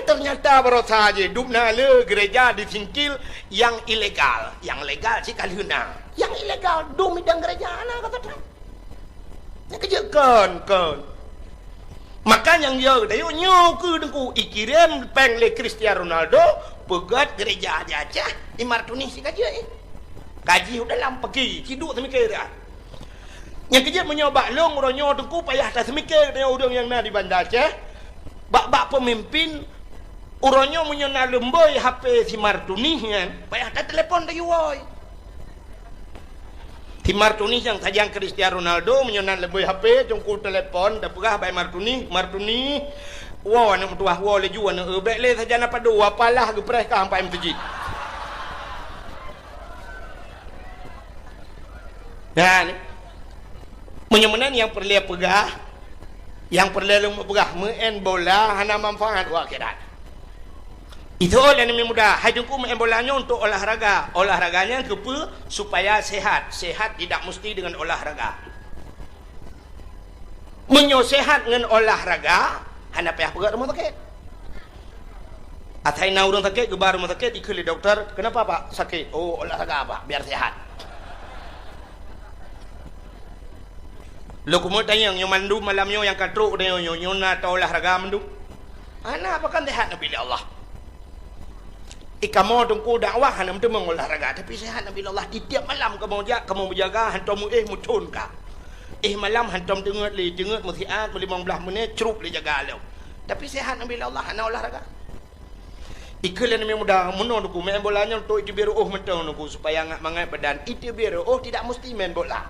Ternyata baru saja dupna le gereja di Singkil yang ilegal. Yang legal sih kali huna. Yang ilegal dum dan gereja anak kata tu. Yang kerja kan. Makan yang dia dah nyo ke dengku ikirim peng le Cristiano Ronaldo pegat gereja aja. Martuni si kaji Kaji udah lam pergi, ciduk semikir dah. Yang kerja menyoba long ronyo dengku payah tak semikir dia orang yang nak di bandar Aceh. Bak pemimpin uronyo menyona lemboi HP si Martuni kan payah tak telepon dah yuoi si Martuni yang tajang Cristiano Ronaldo menyona lemboi HP jongku telepon dah perah by Martuni wow anak tuah wow le juan bek le saja nak padu apalah ke press ka sampai masjid dan menyemenan yang perlu pegah yang perlu pegah main bola hana manfaat akhirat. Itu oleh yang mudah. Hajungku main bolanya untuk olahraga. Olahraganya kepa supaya sehat. Sehat tidak mesti dengan olahraga. Menyosehat dengan olahraga, hana payah pegat rumah sakit. Atai na urang sakit ke baru rumah sakit ikut doktor. Kenapa Pak sakit? Oh olahraga Pak biar sehat. Lo kumut tanya yang mandu malamnya yang katruk dia nyona atau olahraga mandu. Ana apa kan sehat Nabi Allah. Kamu tunggu dakwah hanya untuk mengolahraga tapi sehat Nabi Allah di tiap malam kamu berjaga hantam mutun ka malam hantam dengat musiat 15 menit cerup le jaga lo tapi sehat Nabi Allah hanya olahraga iklan yang mudah menon ku main bolanya untuk itu biar mentang ku supaya ngak mangat badan itu biar tidak mesti main bola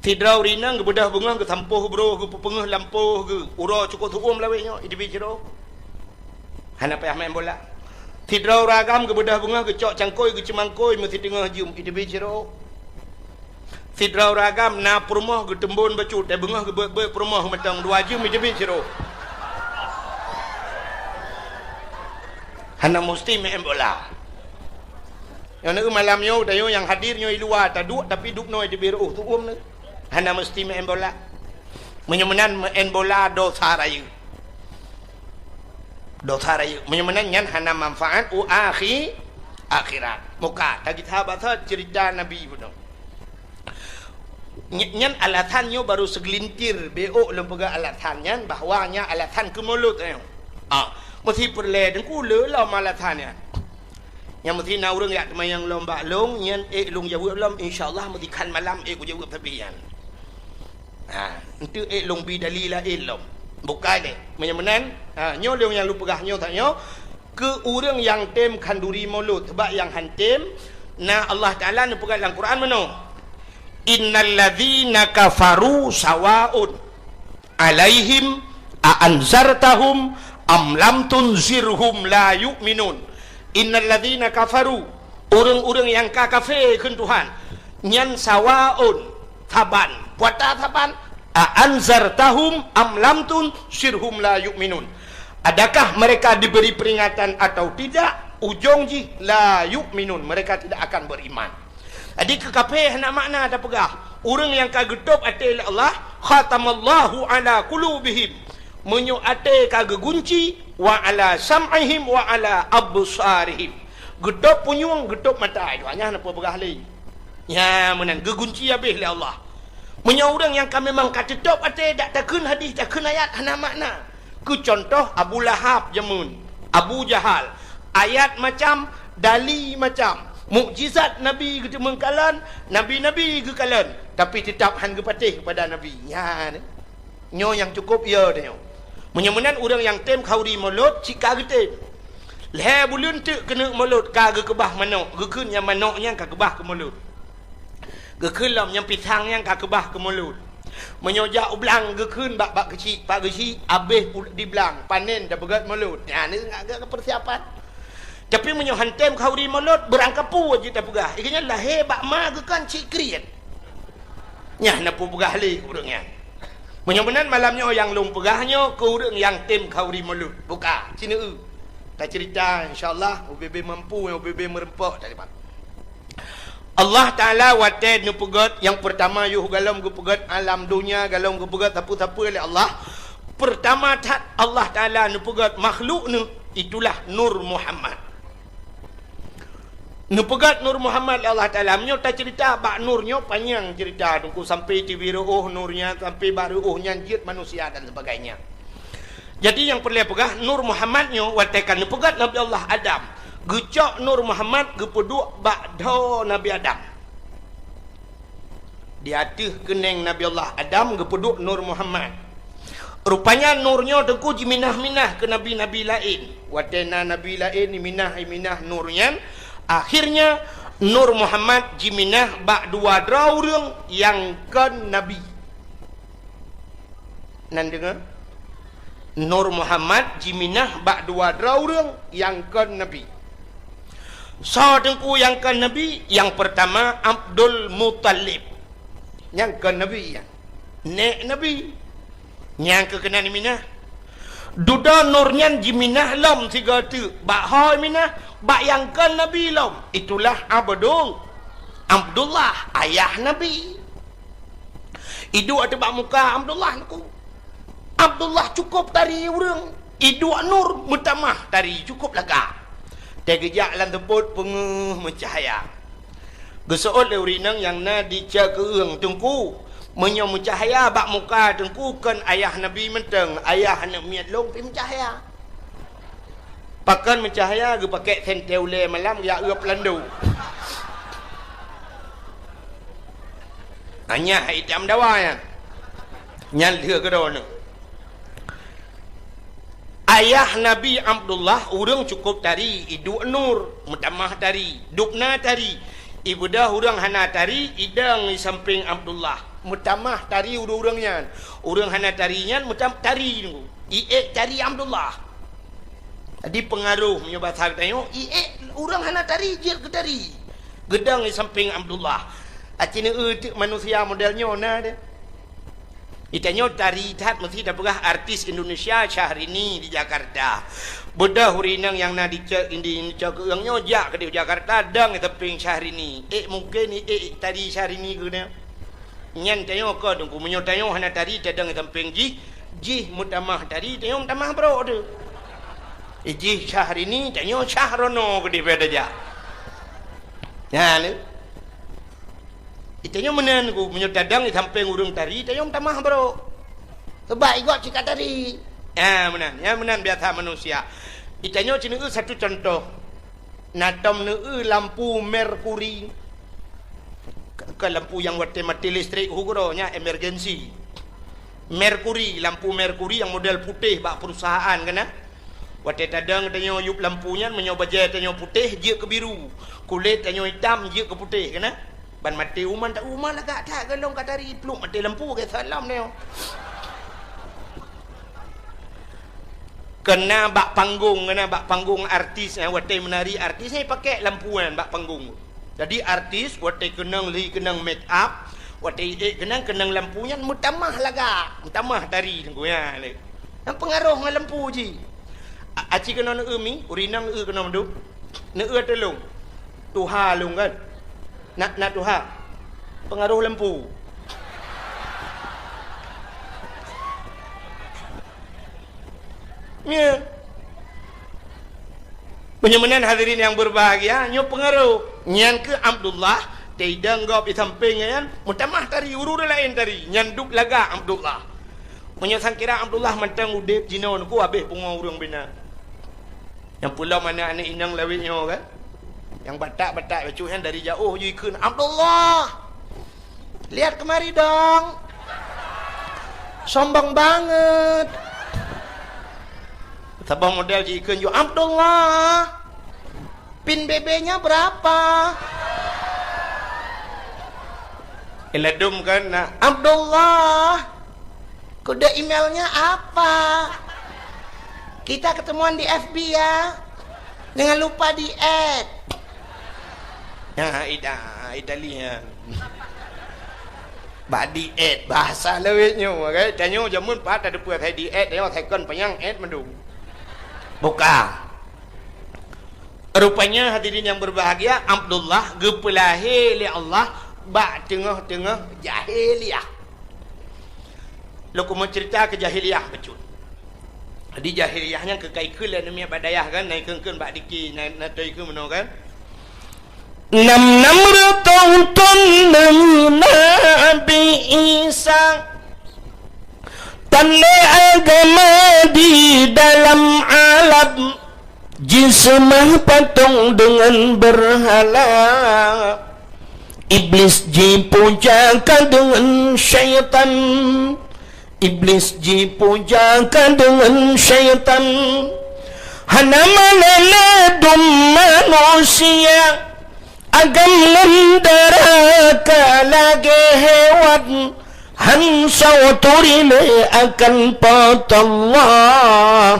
tidrau rinang ke bedah bunga ke tampuh bro ke pengeh lampuh ke ura cukup tuum lawenya itu biar hana payah main bola tidrau ragam ke bedah bunga ke cok cangkoi ke cemangkoi mesti tengah jum itu bicaro tidrau ragam na perumah ke tembun bacut te bunga ke perumah metang 2 jum itu bicaro hana mesti main bola yang nak malam yo dayo yang hadirnya di luar taduk tapi duk noi di biru tu ni hana mesti main bola menyemenan main bola dosa raya menyemenan yan hana manfaat akhirat muka tadi sahabat cerita Nabi pun nyan alatannya baru segelintir beok lembaga alatannya bahwanya alatan ke mulut mesti perle dengku lelah malatannya yang mesti na urang yak yang lomba long nyan long jawab lom insyaallah mesti kan malam ku jawab tabian itu long bidalila ilom bukan deh menyemenan nyo leong yang lupa nyo tak nyo ke urang yang tem kanduri mulut sebab yang hantem na Allah Taala ni pegang dalam Quran mano innal ladzina kafaru sawaun alaihim a anzartahum am lam tunzirhum la yu'minun innal ladzina kafaru urang-urang yang kafir keun Tuhan nyan sawaun taban puata taban anzartahum am lam tunsirhum la yu'minun adakah mereka diberi peringatan atau tidak ujung ji la yu'minun mereka tidak akan beriman jadi kekapeh nak makna ada pegah orang yang kagetup ate Allah khatamallahu ala qulubihim menyu ate kagegunci wa ala sam'ihim wa ala absarihim getup punyung getup mata hanya apa pegah lain ya menan gegunci habis le Allah menyaurang yang kami memang kata top ate dak takun hadis takun ayat hana makna ku contoh Abu Lahab jamun Abu Jahal ayat macam dali macam mukjizat Nabi ke mengkalan nabi-nabi ke kalan tapi tetap han ke patih kepada Nabi ya nyo yang cukup ya dia menyemenan orang yang tem khauri mulut cika getem le bulun tu kena mulut ka ke kebah manok gekun yang manoknya ka kebah ke mulut gekelam yang pisang yang kakebah ke mulut menyojak ulang gekun bak kecil pak kecil habis di belang panen dah begat mulut ya ni agak persiapan tapi menyohantem kau di mulut berangkapu aja tak pegah ikanya lahir bak ma gekan cik kriat nyah napu pegah li urangnya menyobenan malamnya yang lung pegahnya ke urang yang tem kau di mulut buka sini Tak cerita insya-Allah UBB mampu, UBB merempak tak dapat. Allah Taala wate nu pegat yang pertama yuh galom gu pegat alam dunia galom gu pegat tapu-tapu oleh Allah. Pertama tat Allah Taala nu pegat makhluk nu itulah Nur Muhammad. Nu pegat Nur Muhammad Allah Taala menyo tak cerita bak nurnya panjang cerita tunggu sampai TV ruh nurnya sampai baru nyanjit manusia dan sebagainya. Jadi yang perlu pegah Nur Muhammadnya watekan pegat Nabi Allah Adam. Gecok Nur Muhammad gepeduk ba'da Nabi Adam. Di atas keneng Nabi Allah Adam gepeduk Nur Muhammad. Rupanya nurnya tengku jiminah-minah ke nabi-nabi lain. Watena nabi lain minah nurnya. Akhirnya Nur Muhammad jiminah ba'dua draurung yang kan nabi. Nan dengar? Nur Muhammad jiminah bak dua draurung yang ke Nabi. So tengku yang ke Nabi, yang pertama Abdul Muttalib. Yang ke Nabi ya. Nek Nabi. Yang ke kena minah. Duda nurnya jiminah lam tiga tu. Bak hoi minah, bak yang ke Nabi lam. Itulah Abdullah ayah Nabi. Idu ada bak muka Abdullah aku. Abdullah cukup tari urang. Idua nur mutamah tari cukup laga. Tegejak lan teput penguh mencahaya. Gesoot le urinang yang na dica keung tengku. Menyo mencahaya bak muka tengku kan ayah Nabi menteng. Ayah nak miat long pi mencahaya. Pakan mencahaya ge pakai senteule malam ya uap landu. Hanya hitam dawa ya. Nyal dia ke dona. Ayah Nabi Abdullah urang cukup tari idu nur mutamah tari dukna tari ibu dah urang hana tari idang di samping Abdullah mutamah tari urang-urangnya urang hana tarinya mutam tari tu ie tari Abdullah. Jadi pengaruh menyobat hak tanya ie urang hana tari je ke tari gedang di samping Abdullah. Acina manusia modelnya ona dia. Itanya tari tat mesti dah pegah artis Indonesia Syahrini di Jakarta. Bedah hurinang yang na dicek indi cak yang nyojak ke di Jakarta dang teping Syahrini. Mungkin tadi Syahrini ke dia. Nyan tayo ko dong kumunyo tayo hana tari tadang teping ji mutamah tari tayo mutamah bro tu. Ji Syahrini tayo Syahrono ke di beda ja. Ya ni. Itanya menan ku menyodadang di samping urung tari itanya tamah bro. Sebab ikut cika tari. Ya menan biasa manusia. Itanya cina satu contoh. Natam lampu merkuri. Ke lampu yang wate mati listrik hukuronya emergency. Merkuri, lampu merkuri yang model putih bak perusahaan kena. Wate tadang tanya yup lampunya menyoba je tanya putih je ke biru. Kulit tanya hitam je ke putih kena. Ban mati uman tak uman lah tak gelong kat tari peluk mati lampu ke salam ni. Kena bak panggung artis wate menari artis ni pakai lampuan bak panggung. Jadi artis wate kenang make up, wate kenang lampunya mutamah laga, mutamah tari tengku ya ni. Yang pengaruh dengan lampu ji. Aci kena mi, urinang kena mdu. Telung. Tuha lung kan. Nak tuha pengaruh lampu. Ya. Penyemanan hadirin yang berbahagia, nyo pengaruh. Nyan ke Abdullah, tidak gop di samping kan, mutamah tari urur lain tari, nyanduk laga Abdullah. Menyang kira Abdullah mentang udip jinon ku habis punga urang bina. Yang pula mana anak inang lawitnya kan? Yang batak-batak bacuhan dari jauh yukun Abdullah. Lihat kemari dong. Sombong banget. Sabang model jikun yuk Abdullah. Pin BB-nya berapa? Eladum kan nak Abdullah. Kode emailnya apa? Kita ketemuan di FB ya. Jangan lupa di add. Ya, Italian. Bak di add bahasa lewitnya, okay? Tanya jamun pat ada puas di add, dia thai kon panyang add mendung. Buka. Rupanya hadirin yang berbahagia, Abdullah gepelahir li Allah bak tengah-tengah jahiliyah. Lalu mau cerita ke jahiliyah becut. Jadi jahiliyahnya kekaikul dan demi badayah kan, naik kengkun bak diki naik ke mana kan. 6 tahun Nabi Isa tanda agama di dalam alam, jismah patung dengan berhala, iblis dipujakan dengan syaitan, iblis dipujakan dengan syaitan. Hana meneladum manusia agam mendaraka lagi hewan, hansau turime akan patullah.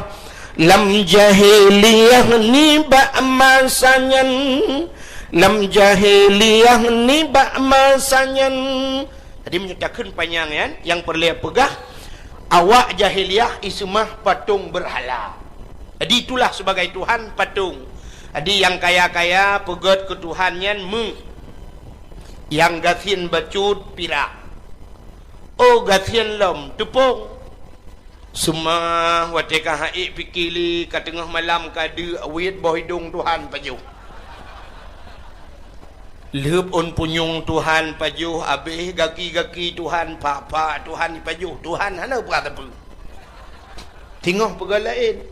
Lam jahiliyah ni bak masanyan, lam jahiliyah ni bak masanyan. Jadi menyatakan panjang kan, yang perlu pegah awak jahiliyah ismah patung berhala. Jadi itulah sebagai Tuhan patung. Jadi yang kaya-kaya pegat ke Tuhannya yang gatin bacut pirak, oh gatin lom tepung. Semua wateka haik pikili ka tengah malam kadu awit bawah hidung Tuhan pajuh. Leup on punyung Tuhan pajuh, habis gaki-gaki Tuhan papa Tuhan ni pajuh. Tuhan hana berata apa. Tengok perkara lain.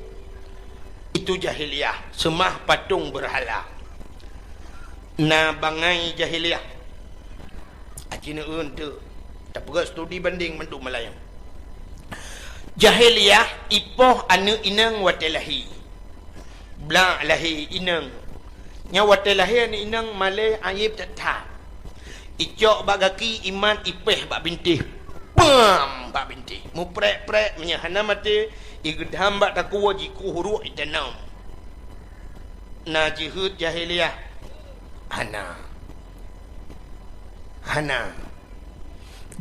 Itu jahiliyah, semah patung berhala. Na bangai jahiliyah. Acina untuk tak perlu studi banding menduk Melayu. Jahiliyah ipoh anu inang watelahi. Bla lahi inang. Nya watelahi anu inang malay ayib tetap. Icok bagaki iman ipeh bak bintih. Pam bak bintih. Mu prek-prek menyahana mati igedham bak takwa jiku huruk itanam. Na jihud jahiliyah. Hana.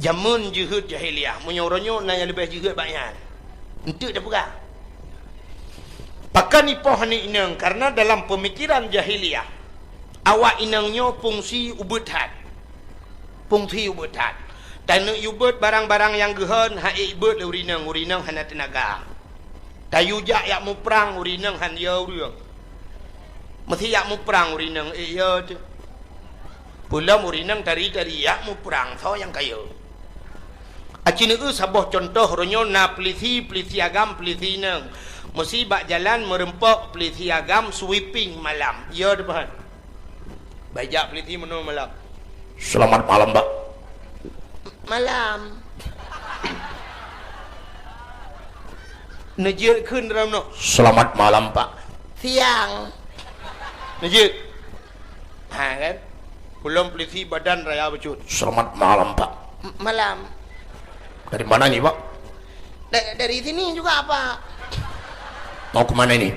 Jamun jihud jahiliyah. Munyo-ronyo na yang lebih jihud banyak. Untuk dah pegah. Pakan ipoh ni inang, karena dalam pemikiran jahiliyah awak inangnya fungsi ubudhat. Fungsi ubudhat. Dan nak ubud barang-barang yang gehan haik ubud le urinang hana tenaga. Tayu jak yak mu perang urinang han ya urang. Mesti yak mu perang urinang ya tu. Pula urinang tari-tari yak mu perang so yang kaya. Acina sabah contoh ronyo na pelisi agam pelisi nang mesti bak jalan merempak pelisi agam sweeping malam. Ya depan. Bajak pelisi meno malam. Selamat malam, Pak. Malam. Nejir kun dalam no. Selamat malam, Pak. Siang. Nejir. Ha kan? Belum pelisi badan raya becut. Selamat malam, Pak. Malam. Dari mana nih, Pak? Dari sini juga, Pak. Mau kemana ini?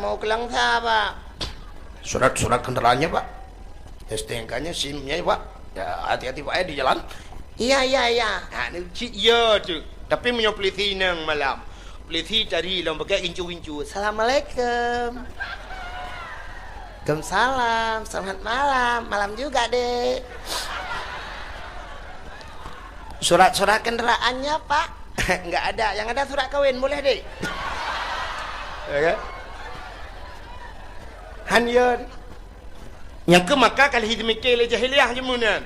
Mau ke Langsa, Pak. Surat-surat kendaraannya, Pak. STNK-nya, SIM-nya, Pak. Ya, hati-hati, Pak, di jalan. Iya. Nah, ini ya tu. Tapi punya pelisi nang malam. Pelisi cari yang pakai incu-incu. Assalamualaikum. Waalaikumsalam. Selamat malam. Malam juga, Dek. Surat-surat kendaraannya, Pak. Enggak ada. Yang ada surat kawin, boleh, Dek? Ya. Hanyan. Yang ke Makkah kali hidmikir le jahiliyah jemunan.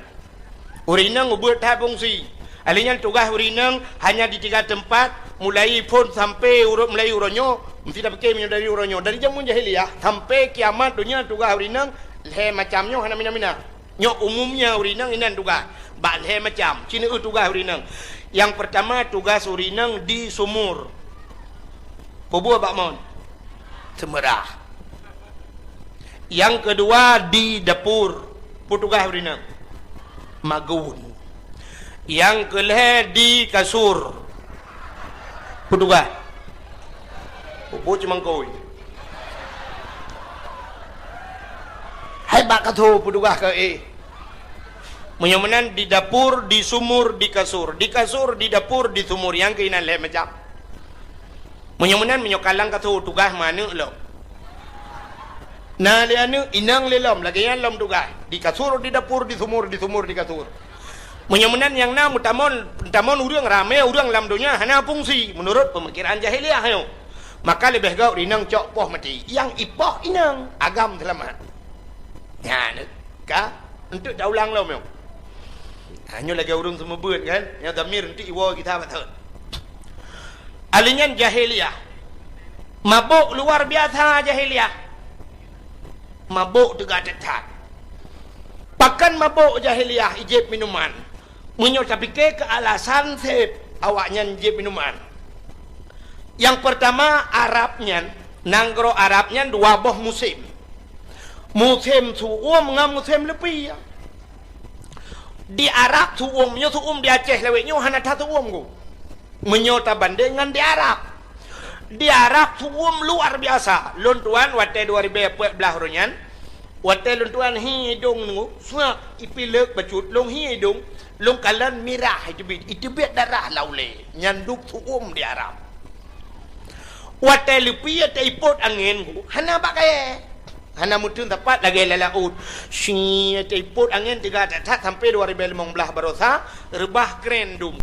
Urinang ubud tak fungsi. Alinya tugas urinang hanya di 3 tempat, mulai pun sampai mulai uronyo, mesti dah pakai minyak dari uronyo. Dari jamun jahiliyah sampai kiamat dunia tugas urinang le macamnya hana mina-mina. Nyok umumnya urinang inan tugas. Bak le macam. Cina tugas urinang. Yang pertama tugas urinang di sumur. Pobua bak mon. Semerah. Yang kedua di dapur. Tugas urinang. Magun. Yang kelih di kasur. Tugas. Popo cuma koi. Hai bak katu tugas ke Menyamanan di dapur, di sumur, di kasur. Di kasur, di dapur, di sumur. Yang keinan leh macam. Menyamanan menyokalang kata tugas mana lo. Nah lianu inang lelom lagi yang lom tugas di kasur di dapur di sumur di kasur. Menyemenan yang nam tamon urang rame urang lam dunia hana fungsi menurut pemikiran jahiliyah yo. Maka lebih gau inang cok poh mati. Yang ipoh inang agam selamat. Ya ni ka untuk dah ulang lom yo. Hanya lagi urang semua buat kan. Yang damir untuk iwo kita betul. Alinyan jahiliyah. Mabuk luar biasa jahiliyah. Mabuk tegak tetap. Pakan mabuk jahiliyah ijib minuman. Menyo tapi ke alasan sep awaknya ijib minuman. Yang pertama Arabnya, nanggro Arabnya dua boh musim. Musim suum ngam musim lebih ya. Di Arab suumnya suum di Aceh leweknya hana ta suum ku. Menyo ta bandingan di Arab. Di Arab suum luar biasa. Luntuan wate 2014 runyan. Wate luntuan hidung nunggu. Suak ipilek bacut long hidung. Long kalan mirah itu biar darah laule. Nyanduk suum di Arab. Wate lupi ya ipot angin ku. Hana pakai. Hana mutun tepat lagi lalaut. Si ipot angin 3 tak sampai 2015 barosa. Rebah kerendum.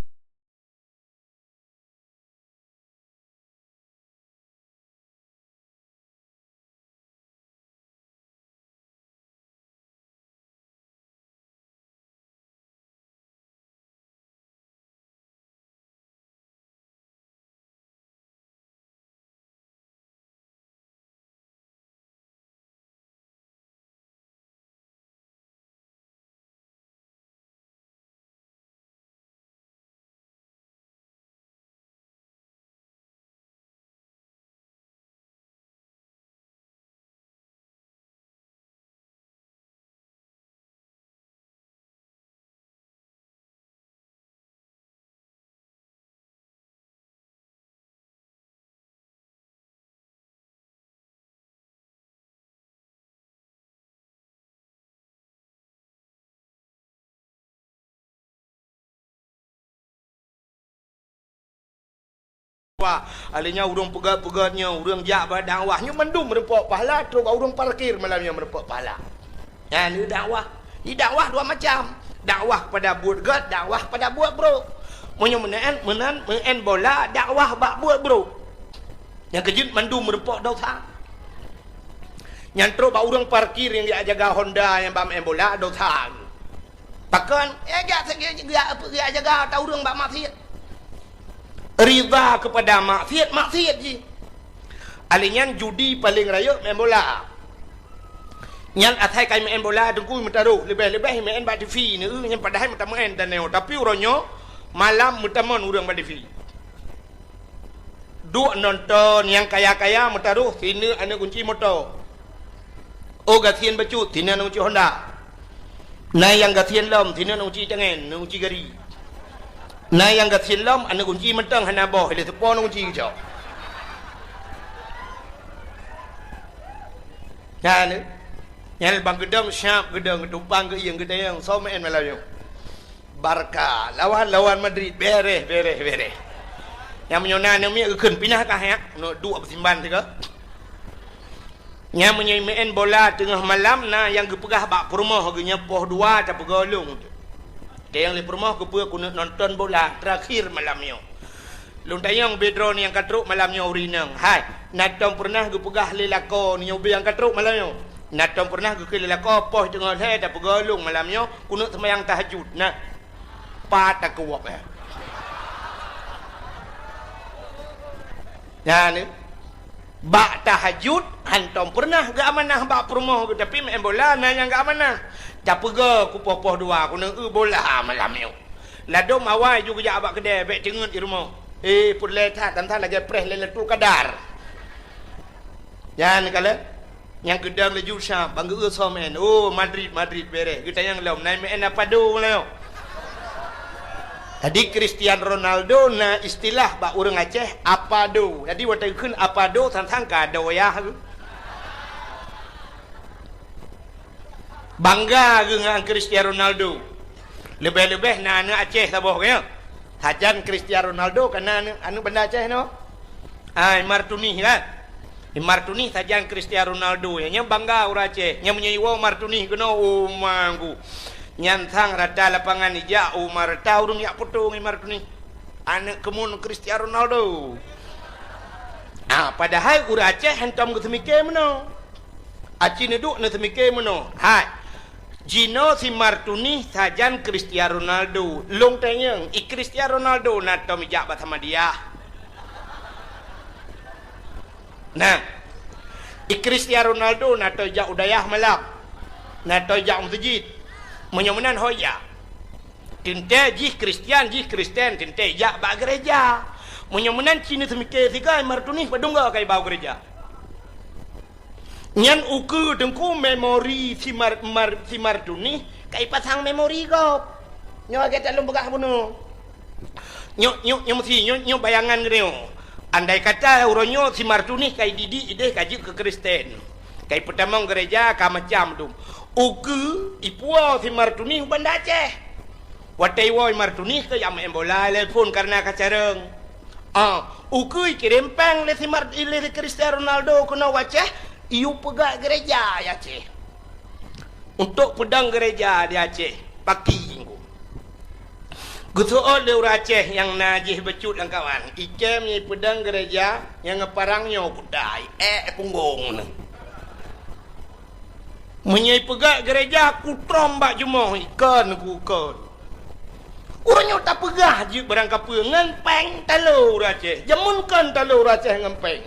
Alinya urang pegat-pegatnya, urang jak pada dakwahnya mendum merepok pahala, terus urang parkir malamnya merepok pahala. Ya, ni dakwah. Ini dakwah dua macam. Dakwah pada buat gat, dakwah pada buat bro. Munyo menen bola, dakwah bak buat bro. Yang kejut mendum merepok dosa. Yang terus bak urang parkir yang dia jaga Honda yang bak main bola dosa. Pakan, gak jaga tahu urang bak maksiat. Rida kepada maksiat je. Alinyan judi paling raya main bola. Yang atai kai main bola tengku mentaruh lebih-lebih main bak TV ni yang padahal mata main dan neo tapi uronyo malam mutamon urang bak TV. Duk nonton yang kaya-kaya mentaruh sini ana kunci motor. Oh gatian bacut sini ana kunci Honda. Nah yang gatian lom sini ana kunci tangan, kunci gari. Nah yang kat silam anda kunci mentang hana boh ile tepon kunci kejau. Ya ni. Yang bang gedang syap gedang tumpang ke yang gedang so main malam. Barca lawan Madrid beres. Yang menyona ni mi keun pindah kah ya? No dua persimban tu ke? Yang main bola tengah malam nah yang gepegah bak rumah harganya poh 2 tak pegolong. Yang di rumah aku nonton bola terakhir malamnya. Luntayang bedro ni yang katruk malamnya urinang. Hai, natong pernah aku pegah lelako ni ubi yang katruk malamnya. Natong pernah aku ke lelako poh tengah saya dah pegolong malamnya kunut sembahyang tahajud. Nah, patah kuap ya. Ya ni. Bak tahajud hantom pernah gak amanah bak rumah tapi main bola nah yang gak amanah. Tak pega ku poh-poh 2 aku nak bola malam ni. Ladom awal juga jak abak kedai bek cengut di rumah. Pun letak tantan lagi press letu kadar. Jangan kala yang gedang laju syam bangga somen. Oh Madrid beres. Kita yang lom naik main apa do leo. Tadi Cristiano Ronaldo na istilah bak urang Aceh apa do. Jadi waktu kun apa do tantang kado ya. Bangga dengan Cristiano Ronaldo. Lebih-lebih na anak Aceh taboh kaya. Hajan Cristiano Ronaldo karena anu benda Aceh no. Ai martuni kan. Martuni sajan Cristiano Ronaldo nya bangga ur Aceh nya menyiwa Martuni kena umangku nyantang rada lapangan ija Umar tahu nya potong Martuni anak kemun Cristiano Ronaldo. Padahal ur Aceh hentam ke semike meno Aceh neduk na semike meno hai Jino si Martuni sajan Cristiano Ronaldo long tanyang Cristiano Ronaldo na tom ija bat sama dia. Nah, Cristiano Ronaldo na to ja udayah malak. Na to ja masjid. Menyomenan hoya. Tinte jih Kristian tinte ja ba gereja. Menyomenan Cina semike tiga Martuni padungga kai bau gereja. Nyan uku dengku memori si Martuni kai pasang memori go. Nyo kita dalam begah bunuh. Nyo mesti nyo bayangan gini. Andai kata uronyo si Martuni kai didi ide kaji ke Kristen. Kai pertama gereja ka macam tu. Uku ipua si Martuni banda Aceh. Watai woi Martuni ke yang embola telepon karena kacareng. Uku kirempang le si Martuni le Cristiano Ronaldo kena Aceh, iu pegak gereja ya Aceh. Untuk pedang gereja di Aceh, paki ingku. Gutuol le Aceh yang najih becut dan kawan. Ikem ni pedang gereja yang ngeparangnya kudai. Punggung ni. Menyai pegak gereja kutrom bak jumoh ikan kukon. Urangnya tak pegah je barang kapa ngempeng talur Aceh. Jamun kan talur Aceh ngempeng.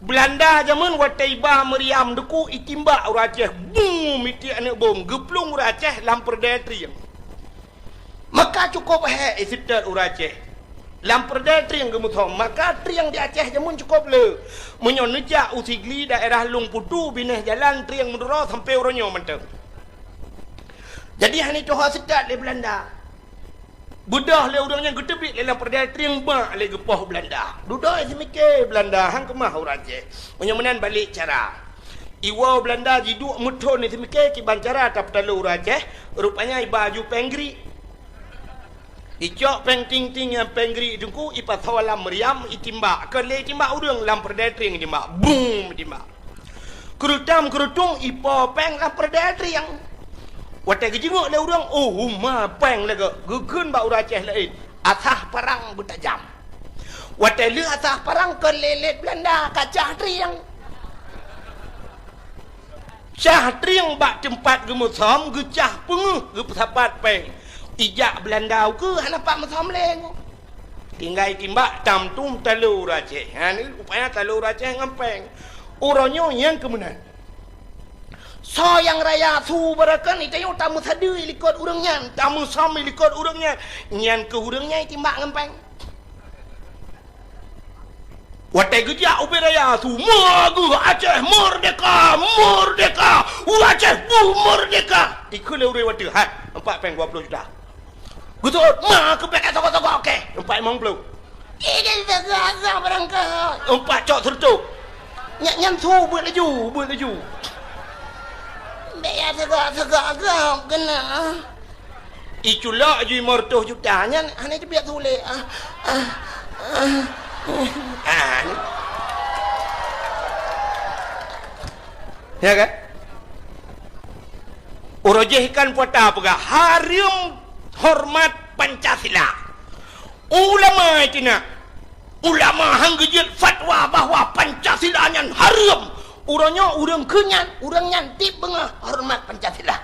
Belanda jamun wataiba meriam deku itimba ur Aceh. Boom iti anak bom geplung ur Aceh lampar detri. Maka cukup isitat ur Aceh. Lampar detri yang gemuthom. Maka triang di Aceh jamun cukup le. Menyoneja usigli daerah Lung Putu bineh jalan triang mendura sampai uranyo menteng. Jadi hani coha sedat le Belanda. Bedah le urangnya gedebik le lampar detri yang bak le gepoh Belanda. Duduk semike Belanda hang kemah ur Aceh. Menyomenan balik cara. Iwa Belanda jiduk muthon ni semike kiban cara tap talu ur Aceh. Rupanya baju penggri. Icok peng ting ting yang penggri dengku ipat hawalam meriam itimba kele timba urang lampar detri yang timba boom timba kerutung ipo peng lampar detri yang watai gejengok le urang ma peng le gegeun ba ur Aceh lain asah parang bertajam watai le asah parang kelelet Belanda kacah triang cah triang bak tempat gemusom gecah penguh gepesapat peng ijak Belanda ke hanapak masam leng tinggal timbak tamtum talur Aceh ni rupanya talur Aceh ngempeng uronyo yang kemudian so yang raya su berakan itu tamu sadu ilikot urangnya tamu sam ilikot urangnya nyan ke urangnya timbak ngempeng watai gejak ubi raya su magu Aceh merdeka Aceh merdeka ikut le ure wati hat 4 20 juta betul, kepek toko-toko okey. 4.50. Ini segala berangkat. 4 cok sertuk. Nyam tu buat laju. Biar segala kena. Itulah je 500 juta. Hanya je biar tulis. Ya kan? Urojehkan puata apa? Harum hormat Pancasila. Ulama itina. Ulama hanggejit fatwa bahwa Pancasila nyan haram. Urangnya urang kenyan, urang nyantip bengah hormat Pancasila.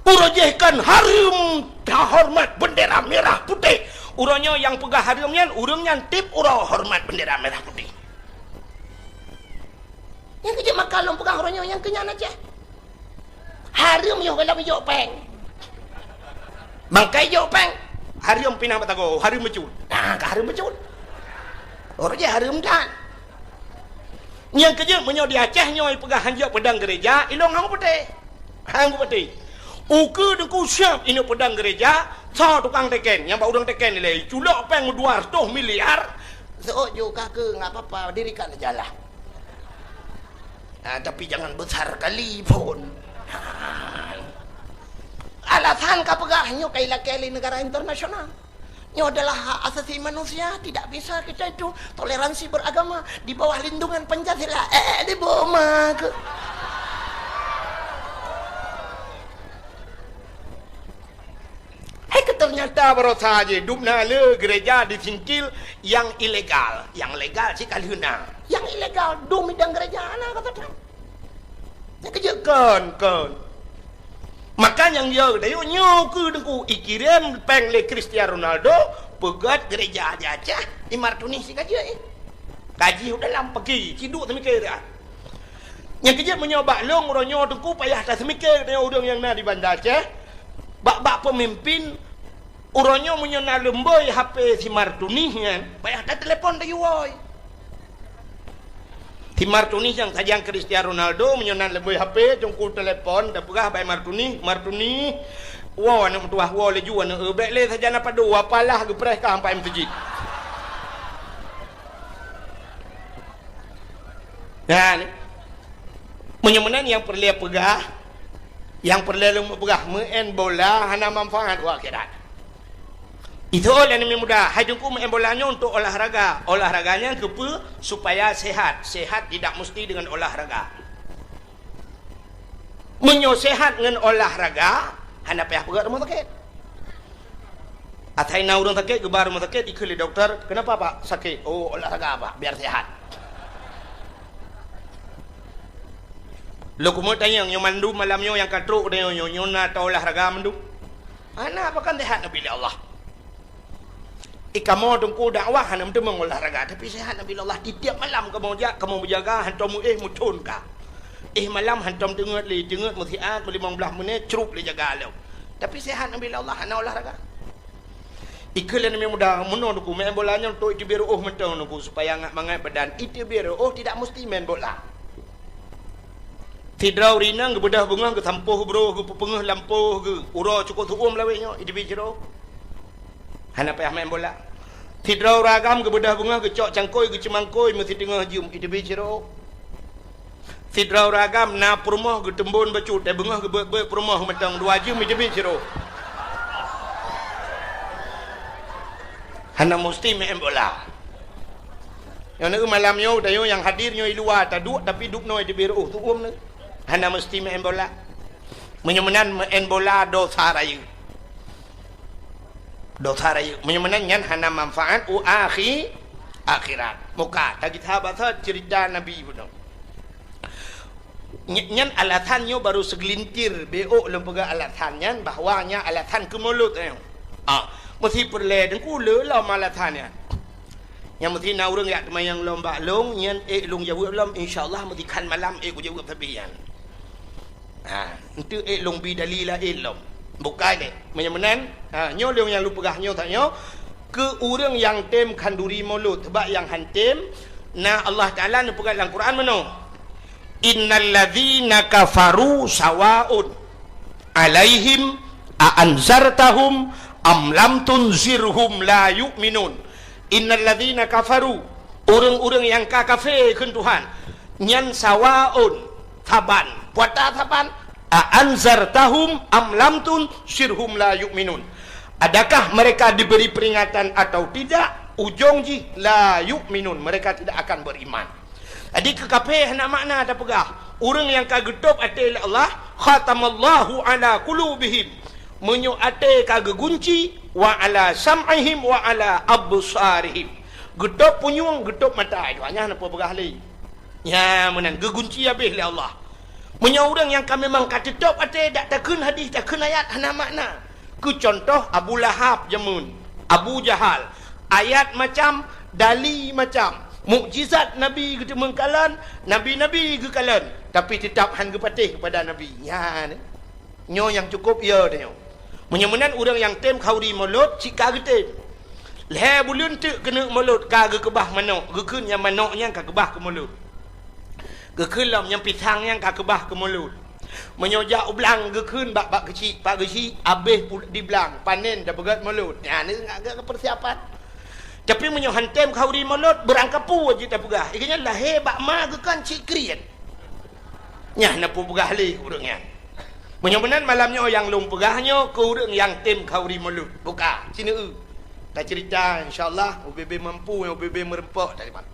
Urojehkan haram hormat bendera merah putih. Urangnya yang pegah haram nyan, urang nyantip urang hormat bendera merah putih. Yang kerja makalong pegah urangnya yang kenyan aja. Harum yo kalau yo peng. Mangkai yo peng. Harum pinang batago, harum mecut. Ka harum mecut. Orang je harum kan. Yang kerja menyo di Aceh nyoi pegah hanjak pedang gereja, ilong hang putih. Uku dengku siap ini pedang gereja, sa tukang teken, yang bau udang teken ni le. Culok peng 200 miliar. So yo kake enggak apa-apa, dirikan aja lah. Tapi jangan besar kali pun. Alasan kapagahnya kay lakeli negara internasional. Ini adalah hak asasi manusia. Tidak bisa kita itu toleransi beragama di bawah lindungan Pancasila. Di bawah ke. Ternyata baru saja dubna le gereja disingkil yang ilegal. Yang legal sih kalihuna. Yang ilegal dum midang gereja anak kata dia. Yang kejekan kan. Maka yang dia dayo nyo ke dengku ikirim peng le Cristiano Ronaldo pegat gereja aja di Martuni si kaji kaji udah lam pergi ciduk semikir dah. Yang kerja menyoba long ronyo dengku payah tak semikir dia orang yang na di Bandar Aceh. Bak pemimpin uronyo menyona lemboy HP si Martuni kan payah tak telepon dari woi. Si Martuni yang sajang Cristiano Ronaldo menyona lemboy HP jongkul telepon dah pegah bay Martuni wow anak tuah wow le juan bek le saja na padu apalah gepres ka sampai masjid. Dan menyemenan yang perlu pegah yang perlu pegah main bola hana manfaat akhirat. Itu oleh yang mudah. Hai jengku main bolanya untuk olahraga. Olahraganya kepa supaya sehat. Sehat tidak mesti dengan olahraga. Menyosehat dengan olahraga hana payah pegat rumah sakit. Atai na urang sakit gebar rumah sakit ikut dokter. Kenapa Pak sakit? Oh olahraga Pak biar sehat. Lo kumut tanya yang mandu malamnya yang katruk dia nyona atau olahraga mandu. Ana apa kan sehat Nabi Allah. Kamu tunggu dakwah hanya untuk mengolahraga tapi sehat Nabi Allah di tiap malam kamu menjaga hantam mutun ka malam hantam tengat mutiat 15 menit cerup le jaga lo tapi sehat Nabi Allah hanya olahraga iklan yang mudah menurut aku main bolanya untuk itu biar mentang aku supaya mangat badan itu biar tidak mesti main bola tidrau rinang ke bedah bunga ke sampuh bro ke pengeh lampuh ke ura cukup tuum lawenya itu bicara hana payah main bola. Tidrau ragam ke bedah bunga ke cok cangkoi ke cemangkoi mesti tengah jum itu bicara. Tidrau ragam na perumah ke tembun bacut dan bunga ke perumah metang 2 jum itu bicara. Hana mesti main bola. Yang nak malamnya dayo yang hadirnya di luar taduk tapi duk noi di biru tu ni. Hana mesti main bola. Menyemenan main bola dosa raya. Dosa raya menyemenannya hana manfaat akhirat muka tadi sahabat cerita Nabi pun nyan alasannya baru segelintir beo lembaga alasannya bahwanya alasan ke mulut mesti perle dengku lah alasannya yang mesti na urang yak yang lomba long nyan long jawab lom insyaallah mesti kan malam ku jawab tabian itu long bi dalila ilm bukan ni menyemenan nyolong yang lu pegahnya tanya ke orang yang tem kanduri mulut sebab yang hantim na Allah Taala ni pegang dalam Quran mana innal ladzina kafaru sawaun alaihim a anzartahum am lam tunzirhum la yu'minun innal ladzina kafaru orang-orang yang kafir keun Tuhan nyan sawaun taban puata taban anzartahum am lam tunzirhum la yu'minun. Adakah mereka diberi peringatan atau tidak? Ujung ji la yu'minun, mereka tidak akan beriman. Jadi kekafir nak makna ada pegah. Orang yang kagetup ate Allah, khatamallahu ala qulubihim. Menyu ate kagegunci wa ala sam'ihim wa ala absarihim. Getup punyung, getup mata. Itu hanya apa pegah lagi. Ya, menan gegunci habis oleh Allah. Punya orang yang kami memang kata top ate tak takun hadis takun ayat hana makna. Ku contoh Abu Lahab jamun, Abu Jahal. Ayat macam, dali macam, mukjizat Nabi kita mengkalan, nabi-nabi ke kalan, tapi tetap hang patih kepada Nabi. Ya, nyo yang cukup ya dia. Menyemenan orang yang tem khauri mulut cika gete. Leh bulun tu kena mulut ka ke kebah manok, gekun yang manoknya ka kebah ke mulut. Gekelam yang pisang yang kakebah ke mulut. Menyojak ulang gekun bak kecil, pak kecil habis di belang panen dah begat mulut. Ya ni agak persiapan. Tapi menyohan tem khauri mulut berangkapu aja tak pegah. Ikanya lahir bak ma gekan cik krian. Nyah napu pegah li urangnya. Menyobenan malamnya yang long pegahnya ke urang yang tem khauri mulut. Buka sini Tak cerita insya-Allah UBB mampu yang UBB merempak tak dapat.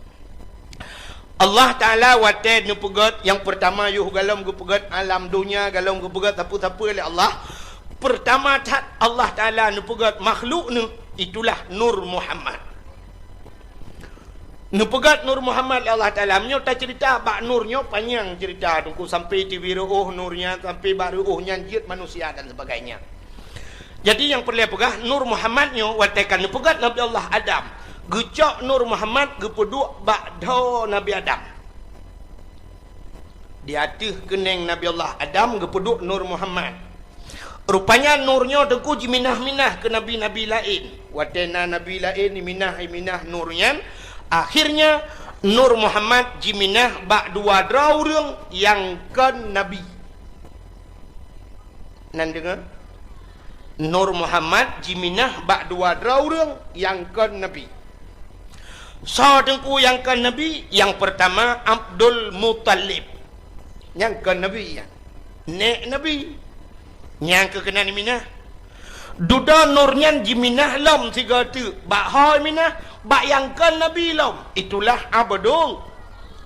Allah Ta'ala watai nu pegat yang pertama yuh galam gu pegat alam dunia galam gu pegat apa-apa oleh Allah. Pertama Allah Ta'ala nu pegat makhluk nu itulah Nur Muhammad. Nu pegat Nur Muhammad Allah Ta'ala menyo tak cerita bak nurnya panjang cerita tunggu sampai TV ruh nurnya sampai baru nyanjit manusia dan sebagainya. Jadi yang perlu pegah Nur Muhammadnya wataikan nu pegat Nabi Allah Adam. Gecok Nur Muhammad gepeduk ba'da Nabi Adam. Di atas keneng Nabi Allah Adam gepeduk Nur Muhammad. Rupanya nurnya tengku jiminah-minah ke nabi-nabi lain. Watena nabi lain minah nurnya. Akhirnya Nur Muhammad jiminah ba'dua draurung yang kan nabi. Nan dengar? Nur Muhammad jiminah ba'dua draurung yang kan nabi. So tengku yang kan Nabi, yang pertama Abdul Muttalib. Yang kan Nabi ya. Nek Nabi. Yang ke kena minah. Duda nurnya jiminah lam tiga tu. Bak hoi minah, bak yang kan Nabi lam. Itulah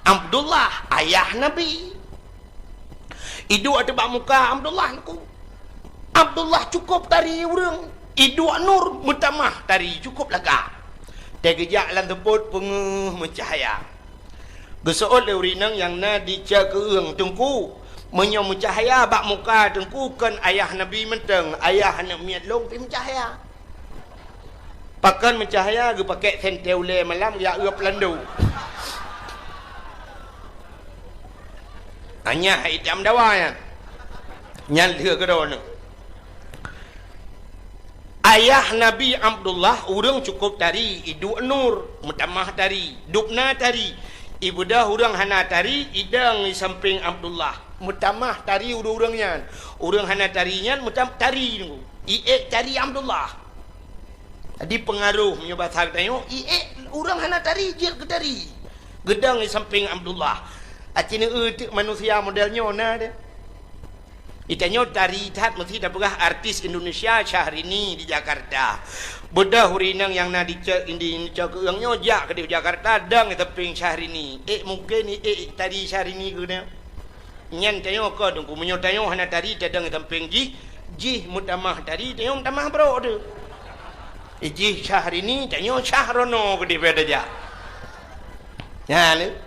Abdullah ayah Nabi. Idu ada bak muka Abdullah aku. Abdullah cukup tari urang. Idu nur mutamah tari cukup laga. Tegejak lan temput penguh mencahaya. Gesoot le urinang yang na dica keung tengku. Menyo mencahaya bak muka tengku kan ayah Nabi menteng. Ayah nak miat long pi mencahaya. Pakan mencahaya ge pakai senteule malam ya uap landu. Hanya hitam dawa ya. Nyal dia ke dona. Ayah Nabi Abdullah urang cukup tari idu nur mutamah tari dupna tari ibu dah urang hana tari idang di samping Abdullah mutamah tari urang-urangnya urang hana tarinya mutam tari nunggu iek tari Abdullah. Jadi pengaruh menyobat hak tanya iek urang hana tari jil ke tari gedang di samping Abdullah. Acina manusia modelnya na dia. Itanya tari tat mesti dah pegah artis Indonesia Syahrini di Jakarta. Bedah hurinang yang na dicek indi cak keungnya jak ke di Jakarta dang teping Syahrini. Mungkin tari Syahrini ke dia. Nyan tanya ke dengku menyo tanya hana tari tadang teping ji mutamah tari tanya mutamah bro tu. Ji Syahrini tanya Syahrono ke di pada jak. Ya ni.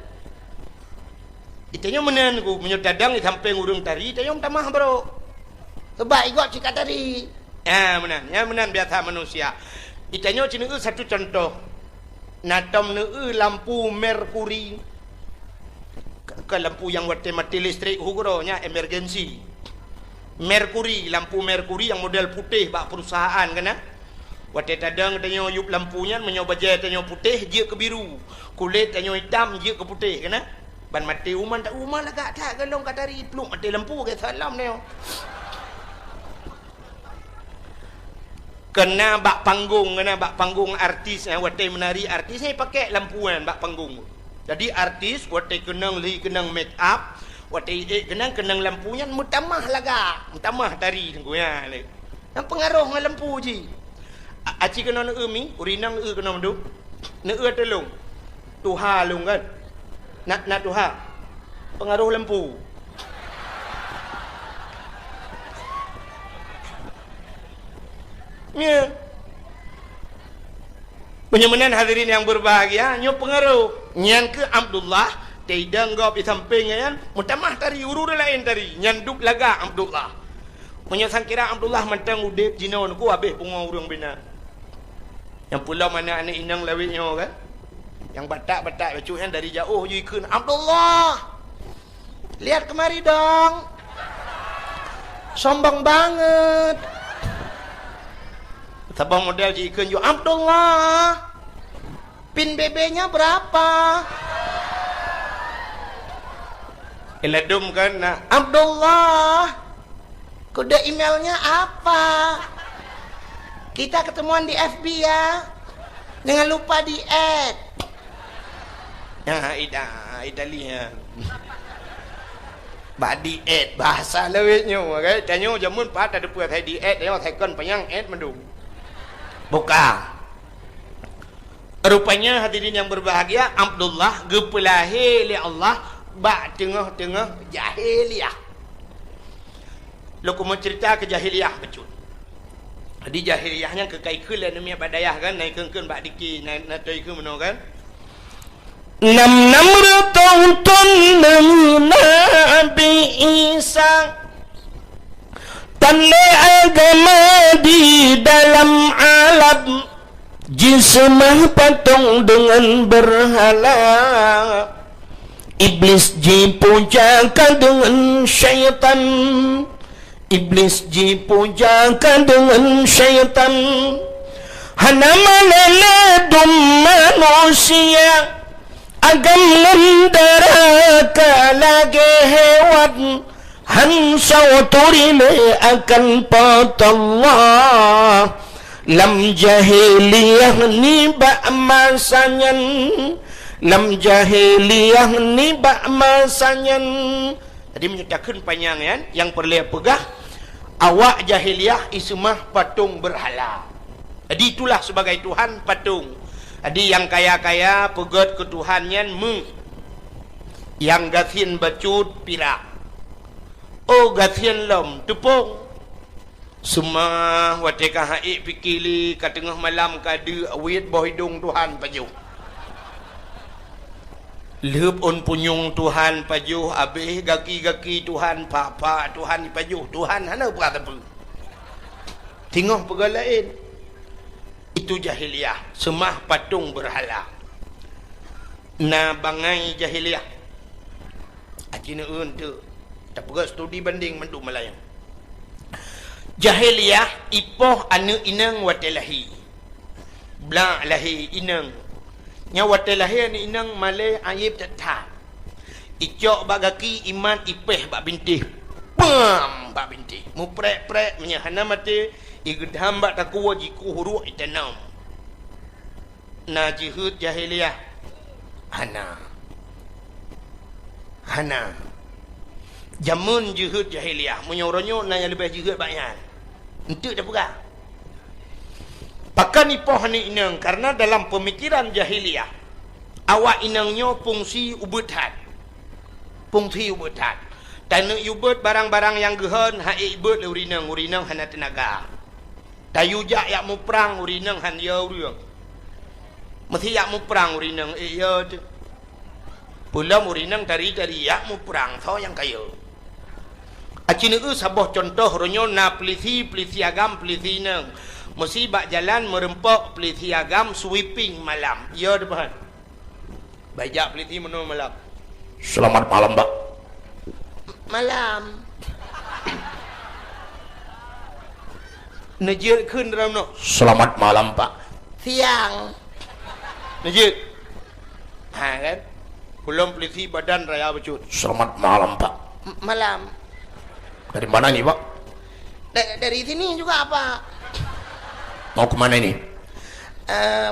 Itanya menan ku menyodadang di samping urung tari tayong tamah bro. Sebab ikut cika tari. Menan. Ya menan biasa manusia. Itanya cina satu contoh. Natom ne lampu merkuri. Ke lampu yang buat mati listrik hukuronya emergency. Merkuri, lampu merkuri yang model putih bak perusahaan kena. Wate tadang tanya yup lampunya menyoba je tanya putih je ke biru. Kulit tanya hitam je ke putih kena. Ban mati uman tak uman lah tak gelong kat tari peluk mati lampu ke salam ni. Kena bak panggung artis watai menari artis ni pakai lampuan bak panggung. Jadi artis watai kenang make up, watai kenang lampunya mutamah laga, mutamah tari tengku ya. Yang pengaruh dengan lampu je. Aci kena nak mi, urinang kena mdu. Nak telung. Tuha lung kan. Nak tuha pengaruh lampu. Ya. Penyemanan hadirin yang berbahagia, nyo pengaruh. Nyan ke Abdullah, tidak ngop di sampingnya kan, mutamah tari urur lain tari, nyanduk laga Abdullah. Menyesang kira Abdullah mentang udip jinon ku habis punga urang bina. Yang pula mana anak inang lawitnya kan? Yang batak-batak bacunya dari jauh je ikut Abdullah, lihat kemari dong, sombong banget. Sabang model je ikut Abdullah, pin BB-nya berapa? Eladum kan nak Abdullah, kode emailnya apa? Kita ketemuan di FB ya, jangan lupa di add. Ya, Italia. Badi add bahasa lewitnya, okay? Tanya jamun pat ada puas hai di add, tengok tekan panyang add mendung. Buka. Rupanya hadirin yang berbahagia, Abdullah gepelahir oleh Allah bak tengah-tengah jahiliyah. Lo mau cerita ke jahiliyah betul. Di jahiliyahnya kekai lah namanya badayah kan, naik kengken bak diki naik natoi ke mana kan. 600 tahun Nabi Isa tanle agama di dalam alam, jismah patung dengan berhala. Iblis dipujakan dengan syaitan, iblis dipujakan dengan syaitan. Hana meneledum manusia agam mendaraka lagi hewan. Hansa turime akan patallah. Lam jahiliyah ni ba'masanyan, lam jahiliyah ni ba'masanyan. Tadi menyatakan panjang kan, yang perlu pegah awak jahiliyah ismah patung berhala. Jadi itulah sebagai Tuhan patung. Jadi yang kaya-kaya pegat ke Tuhannya yang gatin bacut pirak. Oh gatin lom tepung. Semua wateka haik pikili kat tengah malam kada awit bawah hidung Tuhan pajuh. Leup on punyung Tuhan pajuh, habis gaki-gaki Tuhan papa Tuhan pajuh. Tuhan hana berat apa. Tengok perkara lain. Itu jahiliyah, semah patung berhala. Na bangai jahiliyah. Acina tu. Tak perlu studi banding menduk Melayu. Jahiliyah ipoh anu inang watelahi. Blak lahi inang. Nya watelahi anu inang malay ayib tetap. Icok bagaki iman ipeh bak bintih. Pam bak bintih. Mu prek-prek menyahana mati igedham bak takwa jiku huruk itanam. Na jihud jahiliyah. Hana. Jamun jihud jahiliyah menyoronyo na yang lebih jihud banyak. Untuk dah pegah. Pakan ipoh ni inang karena dalam pemikiran jahiliyah awak inangnya fungsi ubetan. Fungsi ubetan. Tanah ubet barang-barang yang gehan haik ibet le urinang hana tenaga. Tayujak yak mu perang urinang han ya urang. Mesti yak mu perang urinang ya tu. Pula urinang dari yak mu perang so yang kaya. Acina sabah contoh ronyo na pelisi agam pelisi nang mesti bak jalan merempok pelisi agam sweeping malam. Ya depan. Bajak pelisi meno malam. Selamat malam, Pak. Malam. Najir kun dalam no. Selamat malam, Pak. Siang. Najir. Ha kan? Belum pelisi badan raya becut. Selamat malam, Pak. Malam. Dari mana nih, Pak? Dari sini juga, Pak. Mau kemana ini?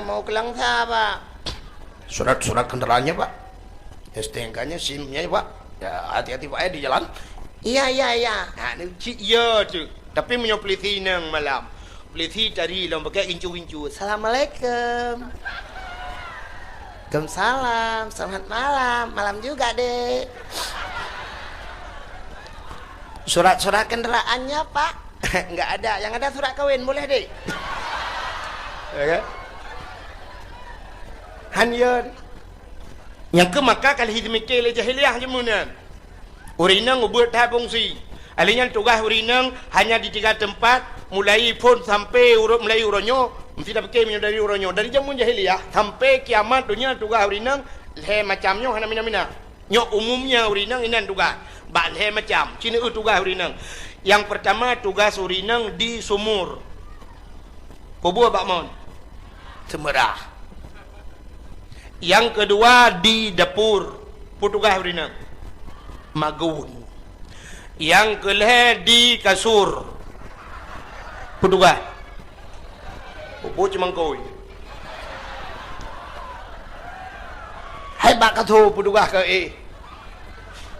Mau ke Langsa, Pak. Surat kendaraannya, Pak. STNK-nya, SIM-nya, Pak. Ya, hati-hati, Pak, di jalan. Iya. Nah, iya tu. Tapi punya peliti nang malam. Peliti tadi yang pakai incu-incu. Assalamualaikum. Waalaikumsalam. Selamat malam. Malam juga, Dek. Surat-surat kendaraannya, Pak? Enggak ada. Yang ada surat kawin, boleh, Dek? Ya kan? Hanyan. Yang ke maka kali hidmikir le jahiliyah jemunan. Urinang ubut tak fungsi. Alinya tugas urinang hanya di 3 tempat, mulai pun sampai mulai uronyo, mesti dah pakai dari uronyo. Dari jamun jahiliyah sampai kiamat dunia tugas urinang le macamnya hana mina-mina. Nyok umumnya urinang inan tugas. Bak le macam. Cina tugas urinang. Yang pertama tugas urinang di sumur. Kubur bak mon. Semerah. Yang kedua di dapur, petugas urinang. Magun. Yang kelih di kasur, petugas. Kubur cuma kau. Hebat kata petugas ke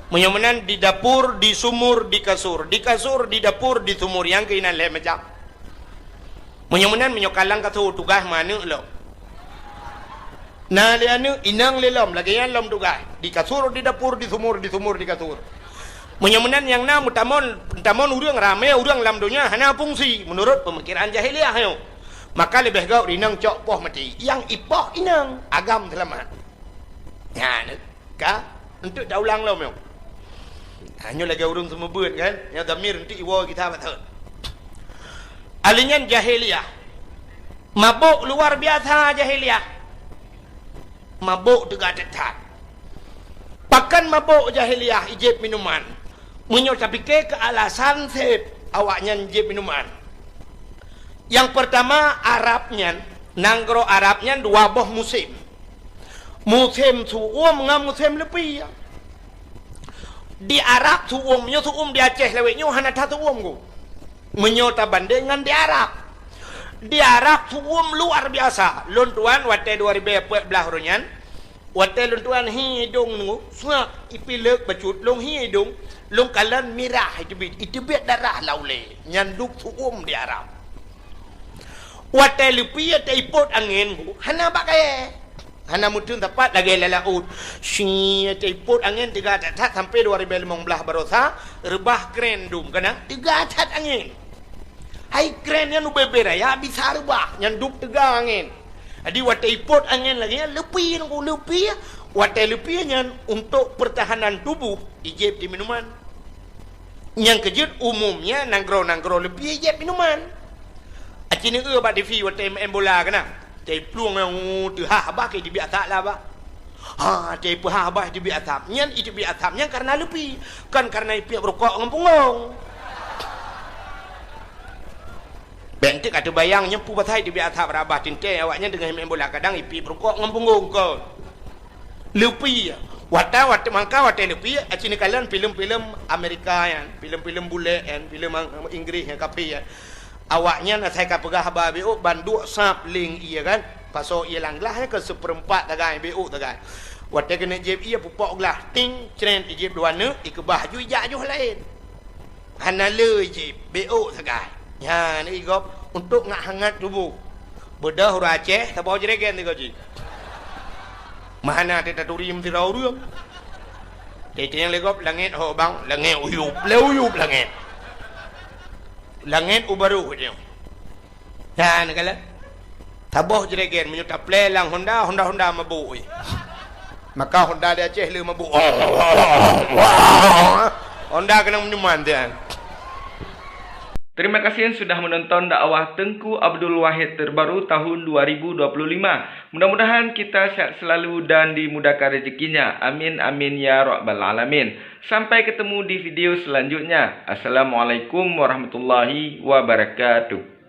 Menyamanan di dapur, di sumur, di kasur. Di kasur, di dapur, di sumur. Yang keinan leh macam. Menyamanan menyokalang kata tugas mana lo. Nah lianu inang lelom lagi yang lom tugai di kasur di dapur di sumur di kasur. Menyemenan yang na mutamon urang ramai urang lam dunia hana fungsi menurut pemikiran jahiliyah yo. Maka lebih gau inang cok poh mati. Yang ipoh inang agam selamat. Ya ka untuk dah ulang lom yo. Hanya lagi urang semua buat kan. Yang damir nanti iwa kita betul. Alinyan jahiliyah. Mabuk luar biasa jahiliyah. Mabuk tegak tetap. Pakan mabuk jahiliyah ijib minuman. Menyota fikir ke alasan sep awaknya ijib minuman. Yang pertama Arabnya, nanggro Arabnya dua boh musim. Musim suum dengan musim lebih. Di Arab suumnya suum di Aceh lewetnya hana tak suum ku. Menyota bandingan di Arab. Di Arab suum luar biasa. Luntuan wate 2014 runyan. Wate luntuan hidung nunggu. Suak ipilek bacut long hidung. Long kalan mirah itu bit darah laule. Nyanduk suum di Arab. Wate lupi ate ipot angin ku. Hana pakai. Hana mutun tepat lagi lalaut. Si ate ipot angin 3 tat sampai 2015 barosa. Rebah grandum kena 3 tat angin. Hai keren yang berbeda ya bisa rubah yang duk tegang angin. Jadi wate ipot angin lagi ya lebih nunggu lebih ya. Wate lebih yang untuk pertahanan tubuh ijib di minuman. Yang kejut umumnya nanggro lebih ijib minuman. Acini bat di fi wate bola kena. Cai pluang yang tuha abah ke di biasa lah bah. Ha cai puha abah di biasa. Nyan itu biasanya karena lebih kan karena pihak rokok ngempungong. Bentik ada bayang nyempu batai di biasa berabah tinte awaknya dengan main bola kadang ipi berukok ngempunggung kau. Lupi wata mangka wata lupi acini kalian film-film Amerika ya, film-film bule ya, film Inggris yang kapi ya. Awaknya nak saya kapegah BU banduk sap ling iya kan. Paso ia langlah ke seperempat tagai BU tagai. Wata kena jeb ia pupok lah ting cren jeb dua ne ikebah ju jauh lain. Hana le jeb BU tagai. Ya, ni igop untuk ngak hangat tubuh. Bedah huruf Aceh, tak bawa jeregen ni gaji. Mana kita turim tirau ruang. Jadi yang legop langit ho bang, langit uyup langit. Langit ubaru dia. Ya, ni kala. Tak bawa jeregen menyuta plelang Honda mabuk. Maka Honda di Aceh le mabuk. Honda kena minuman dia. Terima kasih yang sudah menonton dakwah Tengku Abdul Wahid terbaru tahun 2025. Mudah-mudahan kita sehat selalu dan dimudahkan rezekinya. Amin amin ya rabbal alamin. Sampai ketemu di video selanjutnya. Assalamualaikum warahmatullahi wabarakatuh.